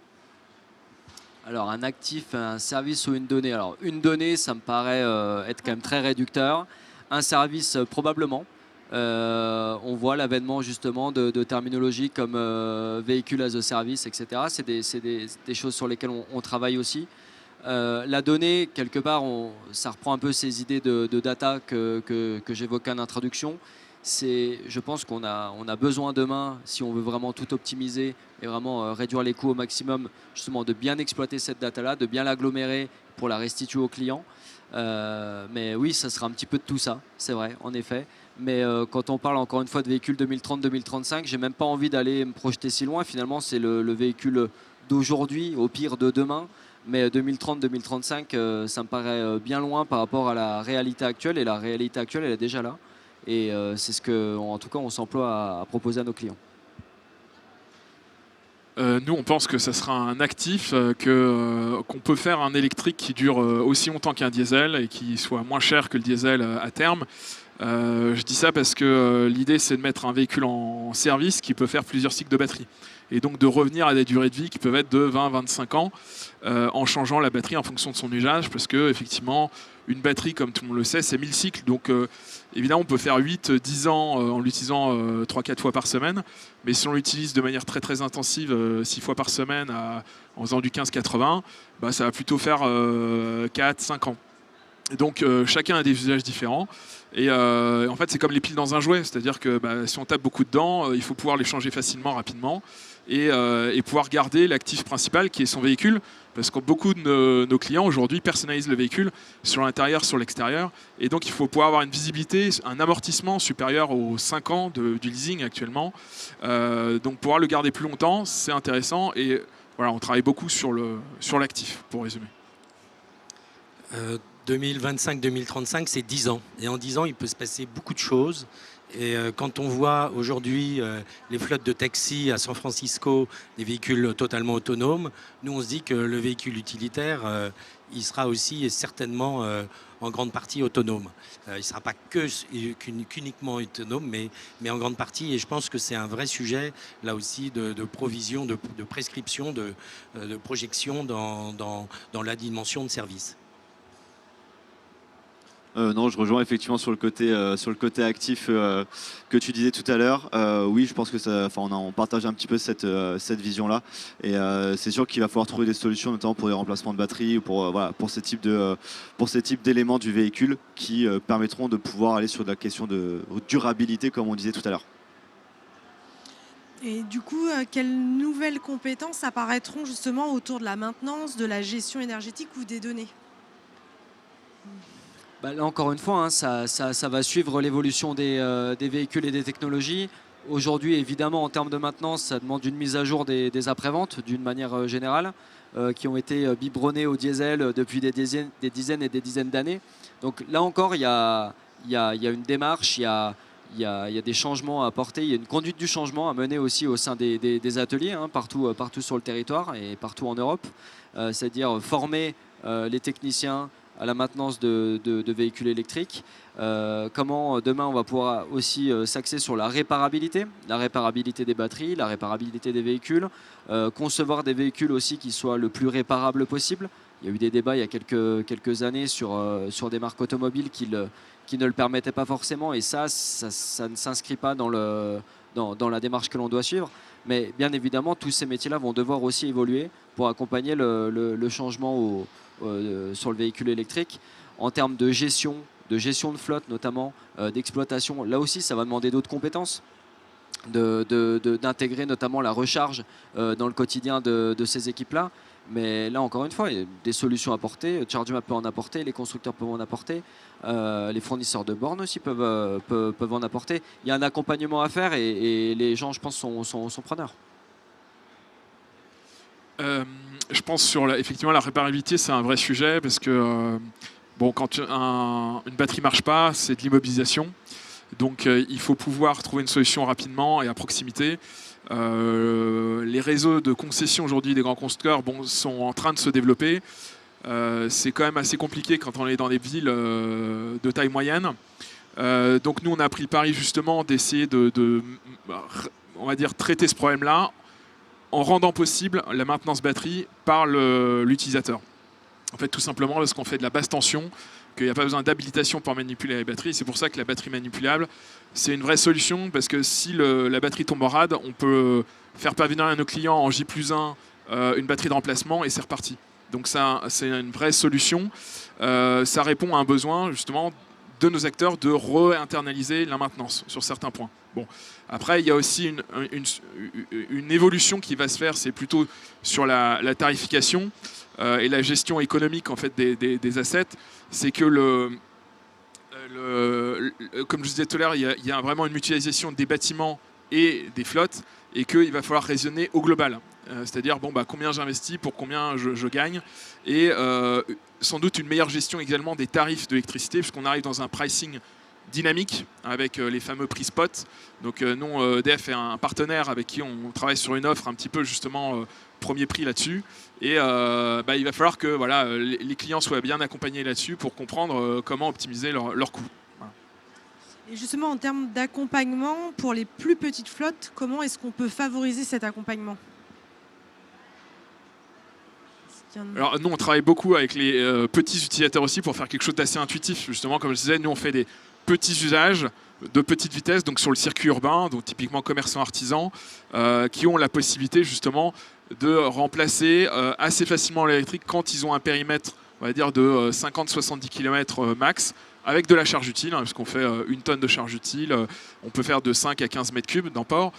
Alors un actif, un service ou une donnée. Alors une donnée, ça me paraît être quand même très réducteur. Un service, probablement. On voit l'avènement justement de terminologies comme véhicule as a service, etc. C'est des choses sur lesquelles on travaille aussi. La donnée, quelque part, ça reprend un peu ces idées de data que j'évoquais en introduction. Je pense qu'on a besoin demain, si on veut vraiment tout optimiser et vraiment réduire les coûts au maximum, justement de bien exploiter cette data-là, de bien l'agglomérer pour la restituer aux clients. Mais oui, ça sera un petit peu de tout ça, c'est vrai, en effet. Mais quand on parle encore une fois de véhicules 2030-2035, j'ai même pas envie d'aller me projeter si loin. Finalement, c'est le véhicule d'aujourd'hui, au pire de demain. Mais 2030-2035, ça me paraît bien loin par rapport à la réalité actuelle. Et la réalité actuelle, elle est déjà là. Et c'est ce que, en tout cas, on s'emploie à proposer à nos clients. Nous, on pense que ça sera un actif, qu'on peut faire un électrique qui dure aussi longtemps qu'un diesel et qui soit moins cher que le diesel à terme. Je dis ça parce que l'idée, c'est de mettre un véhicule en service qui peut faire plusieurs cycles de batterie. Et donc de revenir à des durées de vie qui peuvent être de 20-25 ans en changeant la batterie en fonction de son usage. Parce que effectivement, une batterie, comme tout le monde le sait, c'est 1000 cycles. Donc évidemment, on peut faire 8-10 ans en l'utilisant 3-4 fois par semaine. Mais si on l'utilise de manière très très intensive, 6 fois par semaine, en faisant du 15-80, bah, ça va plutôt faire 4-5 ans. Et donc chacun a des usages différents. Et en fait, c'est comme les piles dans un jouet. C'est-à-dire que si on tape beaucoup dedans, il faut pouvoir les changer facilement, rapidement. Et pouvoir garder l'actif principal qui est son véhicule. Parce que beaucoup de nos clients aujourd'hui personnalisent le véhicule sur l'intérieur, sur l'extérieur. Et donc il faut pouvoir avoir une visibilité, un amortissement supérieur aux 5 ans du leasing actuellement. Donc pouvoir le garder plus longtemps, c'est intéressant. Et voilà, on travaille beaucoup sur l'actif, pour résumer. 2025-2035, c'est 10 ans. Et en 10 ans, il peut se passer beaucoup de choses. Et quand on voit aujourd'hui les flottes de taxis à San Francisco, des véhicules totalement autonomes, nous on se dit que le véhicule utilitaire, il sera aussi et certainement en grande partie autonome. Il ne sera pas qu'uniquement autonome, mais en grande partie. Et je pense que c'est un vrai sujet, là aussi, de provision, de prescription, de projection dans la dimension de service. Non, je rejoins effectivement sur le côté actif que tu disais tout à l'heure. Oui, je pense que on partage un petit peu cette vision-là. Et c'est sûr qu'il va falloir trouver des solutions, notamment pour des remplacements de batterie ou pour ces types d'éléments du véhicule qui permettront de pouvoir aller sur la question de durabilité, comme on disait tout à l'heure. Et du coup, quelles nouvelles compétences apparaîtront justement autour de la maintenance, de la gestion énergétique ou des données ? Là, encore une fois, ça va suivre l'évolution des véhicules et des technologies. Aujourd'hui, évidemment, en termes de maintenance, ça demande une mise à jour des après-ventes d'une manière générale, qui ont été biberonnés au diesel depuis des dizaines et des dizaines d'années. Donc là encore, il y a une démarche, il y a des changements à apporter, il y a une conduite du changement à mener aussi au sein des ateliers, partout sur le territoire et partout en Europe. C'est-à-dire former les techniciens à la maintenance de véhicules électriques. Comment demain on va pouvoir aussi s'axer sur la réparabilité des batteries, la réparabilité des véhicules, concevoir des véhicules aussi qui soient le plus réparables possible. Il y a eu des débats il y a quelques années sur des marques automobiles qui ne le permettaient pas forcément, et ça ne s'inscrit pas dans la démarche que l'on doit suivre. Mais bien évidemment, tous ces métiers-là vont devoir aussi évoluer pour accompagner le changement sur le véhicule électrique. En termes de gestion de flotte notamment, d'exploitation, là aussi ça va demander d'autres compétences, d'intégrer notamment la recharge dans le quotidien de ces équipes-là. Mais là encore une fois, il y a des solutions à apporter, ChargeMap peut en apporter, les constructeurs peuvent en apporter, les fournisseurs de bornes aussi peuvent en apporter. Il y a un accompagnement à faire et les gens, je pense, sont preneurs. Je pense effectivement la réparabilité, c'est un vrai sujet parce que quand une batterie ne marche pas, c'est de l'immobilisation. Donc il faut pouvoir trouver une solution rapidement et à proximité. Les réseaux de concession aujourd'hui des grands constructeurs sont en train de se développer. C'est quand même assez compliqué quand on est dans des villes de taille moyenne. Donc nous, on a pris le pari justement d'essayer on va dire, traiter ce problème-là en rendant possible la maintenance batterie par l'utilisateur. En fait, tout simplement, lorsqu'on fait de la basse tension, qu'il n'y a pas besoin d'habilitation pour manipuler les batteries. C'est pour ça que la batterie manipulable, c'est une vraie solution, parce que si la batterie tombe en rade, on peut faire parvenir à nos clients en J+1 une batterie de remplacement et c'est reparti. Donc ça, c'est une vraie solution. Ça répond à un besoin, justement, de nos acteurs de re-internaliser la maintenance sur certains points. Bon. Après, il y a aussi une évolution qui va se faire, c'est plutôt sur la tarification et la gestion économique en fait, des assets. C'est que, comme je disais tout à l'heure, il y a vraiment une mutualisation des bâtiments et des flottes et qu'il va falloir raisonner au global. C'est-à-dire combien j'investis pour combien je gagne et sans doute une meilleure gestion également des tarifs de l'électricité puisqu'on arrive dans un pricing dynamique avec les fameux prix spot. Donc nous, EDF est un partenaire avec qui on travaille sur une offre un petit peu justement premier prix là-dessus et il va falloir que les clients soient bien accompagnés là-dessus pour comprendre comment optimiser leurs coûts. Voilà. Et justement, en termes d'accompagnement, pour les plus petites flottes, comment est-ce qu'on peut favoriser cet accompagnement ? Alors nous, on travaille beaucoup avec les petits utilisateurs aussi pour faire quelque chose d'assez intuitif. Justement, comme je disais, nous, on fait des petits usages de petite vitesse, donc sur le circuit urbain, donc typiquement commerçants artisans, qui ont la possibilité justement de remplacer assez facilement l'électrique quand ils ont un périmètre, on va dire, de 50-70 km max, avec de la charge utile, parce qu'on fait 1 tonne de charge utile, on peut faire de 5 à 15 mètres cubes d'emport.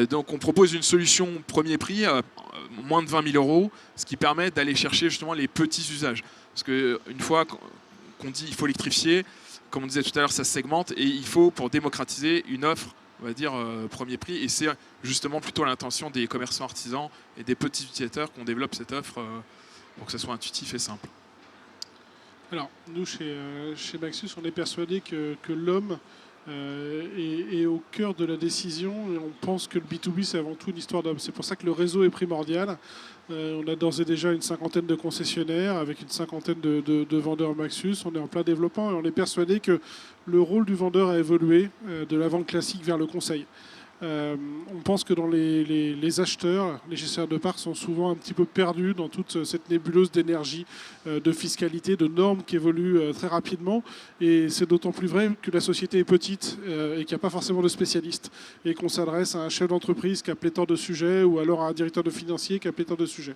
Donc on propose une solution premier prix, moins de 20 000 €, ce qui permet d'aller chercher justement les petits usages. Parce qu'une fois qu'on dit qu'il faut électrifier, comme on disait tout à l'heure, ça se segmente et il faut, pour démocratiser, une offre, on va dire, premier prix. Et c'est justement plutôt l'intention des commerçants artisans et des petits utilisateurs qu'on développe cette offre pour que ça soit intuitif et simple. Alors, nous, chez Maxus, on est persuadé que l'homme est au cœur de la décision et on pense que le B2B, c'est avant tout une histoire d'homme. C'est pour ça que le réseau est primordial. On a d'ores et déjà une 50aine de concessionnaires avec une 50aine de vendeurs Maxus. On est en plein développement et on est persuadé que le rôle du vendeur a évolué de la vente classique vers le conseil. On pense que dans les acheteurs, les gestionnaires de parcs sont souvent un petit peu perdus dans toute cette nébuleuse d'énergie, de fiscalité, de normes qui évoluent très rapidement. Et c'est d'autant plus vrai que la société est petite et qu'il n'y a pas forcément de spécialistes. Et qu'on s'adresse à un chef d'entreprise qui a pléthore de sujets ou alors à un directeur de financier qui a pléthore de sujets.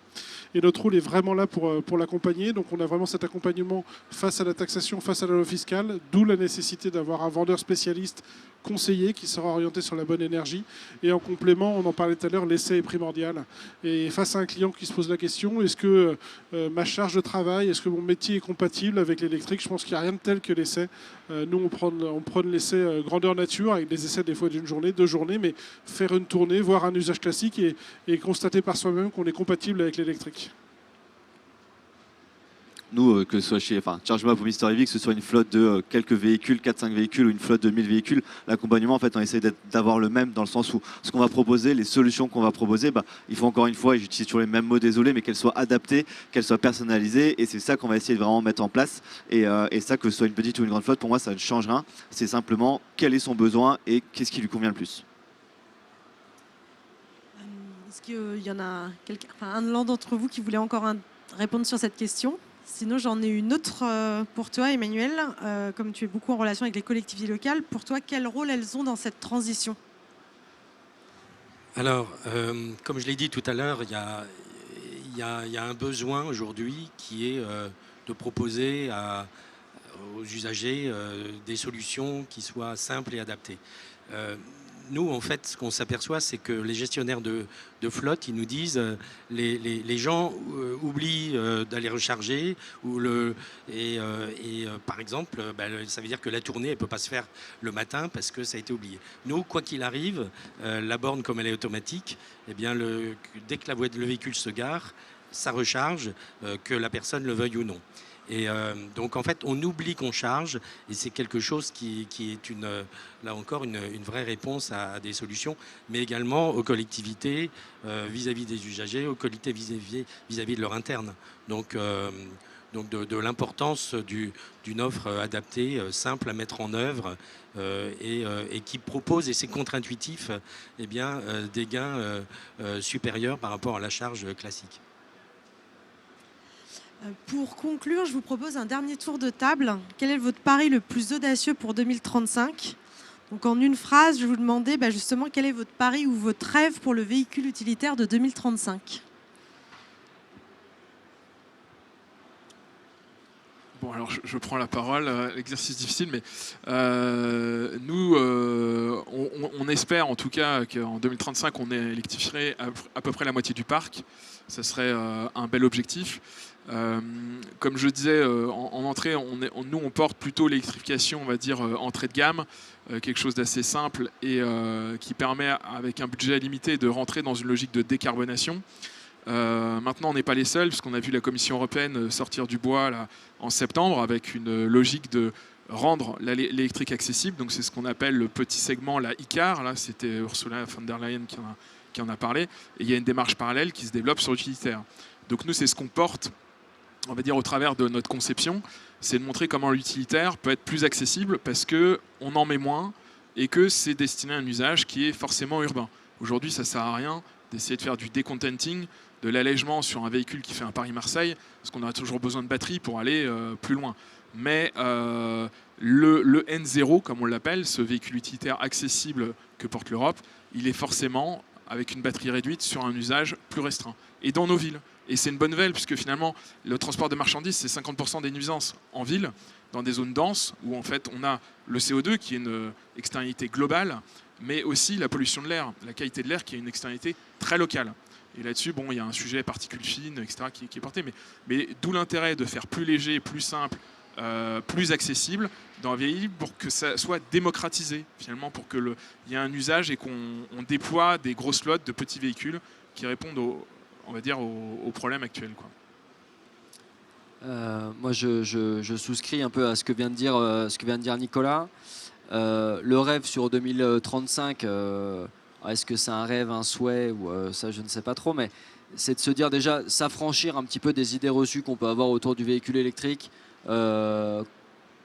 Et notre rôle est vraiment là pour l'accompagner. Donc on a vraiment cet accompagnement face à la taxation, face à la loi fiscale, d'où la nécessité d'avoir un vendeur spécialiste conseiller qui sera orienté sur la bonne énergie. Et en complément, on en parlait tout à l'heure, l'essai est primordial. Et face à un client qui se pose la question, est-ce que ma charge de travail, est-ce que mon métier est compatible avec l'électrique ? Je pense qu'il n'y a rien de tel que l'essai. Nous, on prend l'essai grandeur nature, avec des essais des fois d'une journée, 2 journées, mais faire une tournée, voir un usage classique et constater par soi-même qu'on est compatible avec l'électrique. Nous, que ce soit chez ChargeMap ou Mister EV, que ce soit une flotte de quelques véhicules, 4-5 véhicules ou une flotte de 1000 véhicules, l'accompagnement, en fait, on essaie d'avoir le même dans le sens où ce qu'on va proposer, les solutions qu'on va proposer, il faut encore une fois, et j'utilise toujours les mêmes mots, désolé, mais qu'elles soient adaptées, qu'elles soient personnalisées, et c'est ça qu'on va essayer de vraiment mettre en place. Et ça, que ce soit une petite ou une grande flotte, pour moi, ça ne change rien. C'est simplement quel est son besoin et qu'est-ce qui lui convient le plus. Est-ce qu'il y en a l'un d'entre vous qui voulait encore répondre sur cette question ? Sinon, j'en ai une autre pour toi, Emmanuel. Comme tu es beaucoup en relation avec les collectivités locales, pour toi, quel rôle elles ont dans cette transition ? Alors, comme je l'ai dit tout à l'heure, il y a un besoin aujourd'hui qui est de proposer aux usagers des solutions qui soient simples et adaptées. Nous, en fait, ce qu'on s'aperçoit, c'est que les gestionnaires de flotte, ils nous disent les gens oublient d'aller recharger par exemple, ça veut dire que la tournée ne peut pas se faire le matin parce que ça a été oublié. Nous, quoi qu'il arrive, la borne, comme elle est automatique, eh bien, dès que le véhicule se gare, ça recharge, que la personne le veuille ou non. Et donc en fait on oublie qu'on charge et c'est quelque chose qui est là encore une vraie réponse à des solutions, mais également aux collectivités vis-à-vis des usagers, aux collectivités vis-à-vis de leur interne. Donc donc de l'importance d'une offre adaptée, simple à mettre en œuvre et qui propose, et c'est contre-intuitif, eh bien, des gains supérieurs par rapport à la charge classique. Pour conclure, je vous propose un dernier tour de table. Quel est votre pari le plus audacieux pour 2035 ? Donc en une phrase, je vais vous demander justement quel est votre pari ou votre rêve pour le véhicule utilitaire de 2035 ? Bon, alors je prends la parole, exercice difficile, mais nous, on espère en tout cas qu'en 2035, on électrifierait à peu près la moitié du parc. Ça serait un bel objectif. Comme je disais, en entrée, nous, on porte plutôt l'électrification, on va dire, entrée de gamme, quelque chose d'assez simple et qui permet, avec un budget limité, de rentrer dans une logique de décarbonation. Maintenant, on n'est pas les seuls, puisqu'on a vu la Commission européenne sortir du bois là, en septembre avec une logique de rendre l'électrique accessible. Donc, c'est ce qu'on appelle le petit segment, la e-car. Là, c'était Ursula von der Leyen qui en a parlé. Et il y a une démarche parallèle qui se développe sur l'utilitaire. Donc, nous, c'est ce qu'on porte, on va dire, au travers de notre conception. C'est de montrer comment l'utilitaire peut être plus accessible parce qu'on en met moins et que c'est destiné à un usage qui est forcément urbain. Aujourd'hui, ça ne sert à rien d'essayer de faire du décontenting, de l'allègement sur un véhicule qui fait un Paris-Marseille, parce qu'on aura toujours besoin de batterie pour aller plus loin. Mais le N0, comme on l'appelle, ce véhicule utilitaire accessible que porte l'Europe, il est forcément avec une batterie réduite sur un usage plus restreint. Et dans nos villes. Et c'est une bonne nouvelle, puisque finalement, le transport de marchandises, c'est 50% des nuisances en ville, dans des zones denses, où en fait on a le CO2, qui est une externalité globale, mais aussi la pollution de l'air, la qualité de l'air, qui est une externalité très locale. Et là-dessus, bon, il y a un sujet particules fines, etc., qui est porté. Mais d'où l'intérêt de faire plus léger, plus simple, plus accessible dans la vieille ville pour que ça soit démocratisé, finalement, pour qu'il y ait un usage et qu'on déploie des grosses flottes de petits véhicules qui répondent on va dire, aux problèmes actuels, quoi. Moi, je souscris un peu à ce que vient de dire Nicolas. Le rêve sur 2035, est-ce que c'est un rêve, un souhait ou ça, je ne sais pas trop, mais c'est de se dire déjà s'affranchir un petit peu des idées reçues qu'on peut avoir autour du véhicule électrique,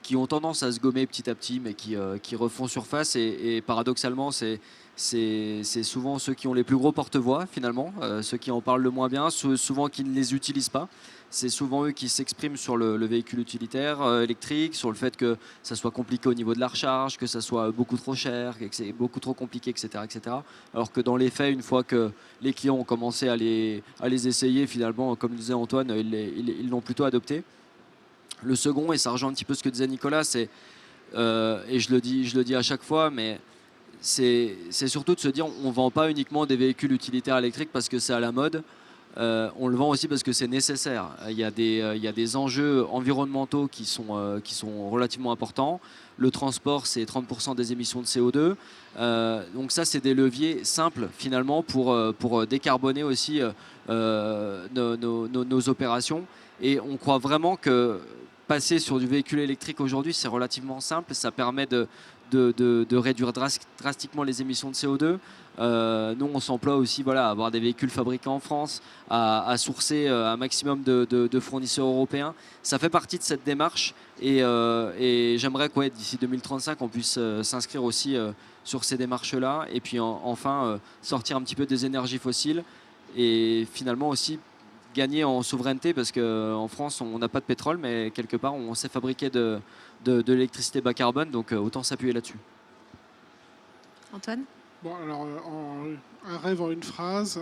qui ont tendance à se gommer petit à petit, mais qui refont surface. Et paradoxalement, c'est souvent ceux qui ont les plus gros porte-voix, finalement, ceux qui en parlent le moins bien, ceux souvent qui ne les utilisent pas. C'est souvent eux qui s'expriment sur le véhicule utilitaire électrique, sur le fait que ça soit compliqué au niveau de la recharge, que ça soit beaucoup trop cher, que c'est beaucoup trop compliqué, etc., etc. Alors que dans les faits, une fois que les clients ont commencé à les essayer, finalement, comme disait Antoine, ils l'ont plutôt adopté. Le second, et ça rejoint un petit peu ce que disait Nicolas, c'est, et je le dis à chaque fois, mais c'est surtout de se dire on ne vend pas uniquement des véhicules utilitaires électriques parce que c'est à la mode. On le vend aussi parce que c'est nécessaire. Il y a des enjeux environnementaux qui sont relativement importants. Le transport, c'est 30% des émissions de CO2. Donc ça, c'est des leviers simples finalement pour décarboner aussi nos opérations. Et on croit vraiment que passer sur du véhicule électrique aujourd'hui, c'est relativement simple. Ça permet de réduire drastiquement les émissions de CO2. Nous, on s'emploie aussi à avoir des véhicules fabriqués en France, à sourcer un maximum de fournisseurs européens. Ça fait partie de cette démarche et j'aimerais que d'ici 2035, on puisse s'inscrire aussi sur ces démarches-là et puis enfin sortir un petit peu des énergies fossiles et finalement aussi gagner en souveraineté parce qu'en France, on n'a pas de pétrole, mais quelque part, on sait fabriquer de l'électricité bas carbone, donc autant s'appuyer là-dessus. Antoine ? Bon, alors, un rêve en une phrase,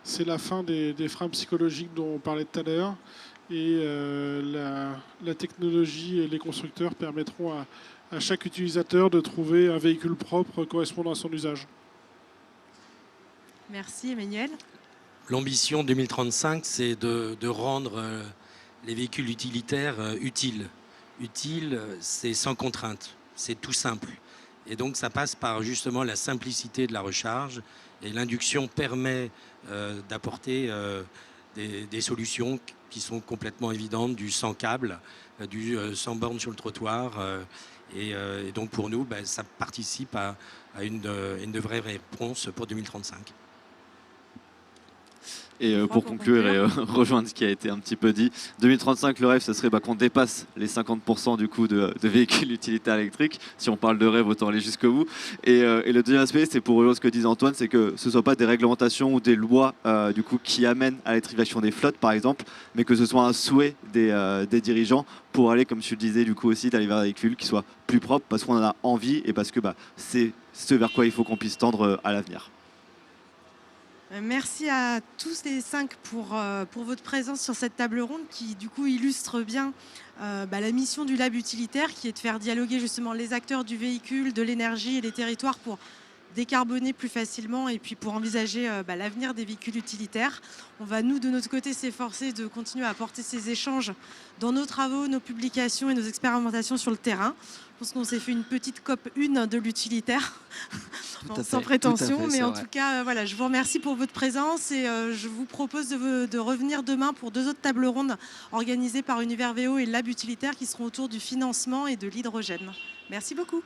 c'est la fin des freins psychologiques dont on parlait tout à l'heure. Et la technologie et les constructeurs permettront à chaque utilisateur de trouver un véhicule propre correspondant à son usage. Merci, Emmanuel. L'ambition 2035, c'est de rendre les véhicules utilitaires utiles. Utile, c'est sans contrainte, c'est tout simple. Et donc ça passe par justement la simplicité de la recharge. Et l'induction permet d'apporter des solutions qui sont complètement évidentes, du sans câble, du sans borne sur le trottoir. Et donc pour nous, ça participe à une vraie réponse pour 2035. Et pour conclure et rejoindre ce qui a été un petit peu dit, 2035, le rêve, ce serait qu'on dépasse les 50% du coup de véhicules utilitaires électriques. Si on parle de rêve, autant aller jusqu'au bout. Et le deuxième aspect, c'est pour rejoindre ce que disait Antoine, c'est que ce ne soit pas des réglementations ou des lois du coup, qui amènent à l'électrification des flottes, par exemple, mais que ce soit un souhait des dirigeants pour aller, comme je le disais, du coup aussi, d'aller vers des véhicules qui soient plus propres, parce qu'on en a envie et parce que c'est ce vers quoi il faut qu'on puisse tendre à l'avenir. Merci à tous les 5 pour votre présence sur cette table ronde qui du coup illustre bien la mission du Lab utilitaire qui est de faire dialoguer justement les acteurs du véhicule, de l'énergie et les territoires pour décarboner plus facilement et puis pour envisager l'avenir des véhicules utilitaires. On va nous de notre côté s'efforcer de continuer à apporter ces échanges dans nos travaux, nos publications et nos expérimentations sur le terrain. Je pense qu'on s'est fait une petite COP 1 de l'utilitaire, sans prétention, mais en tout cas, voilà, je vous remercie pour votre présence et je vous propose de revenir demain pour 2 autres tables rondes organisées par Univers VO et Lab utilitaire qui seront autour du financement et de l'hydrogène. Merci beaucoup.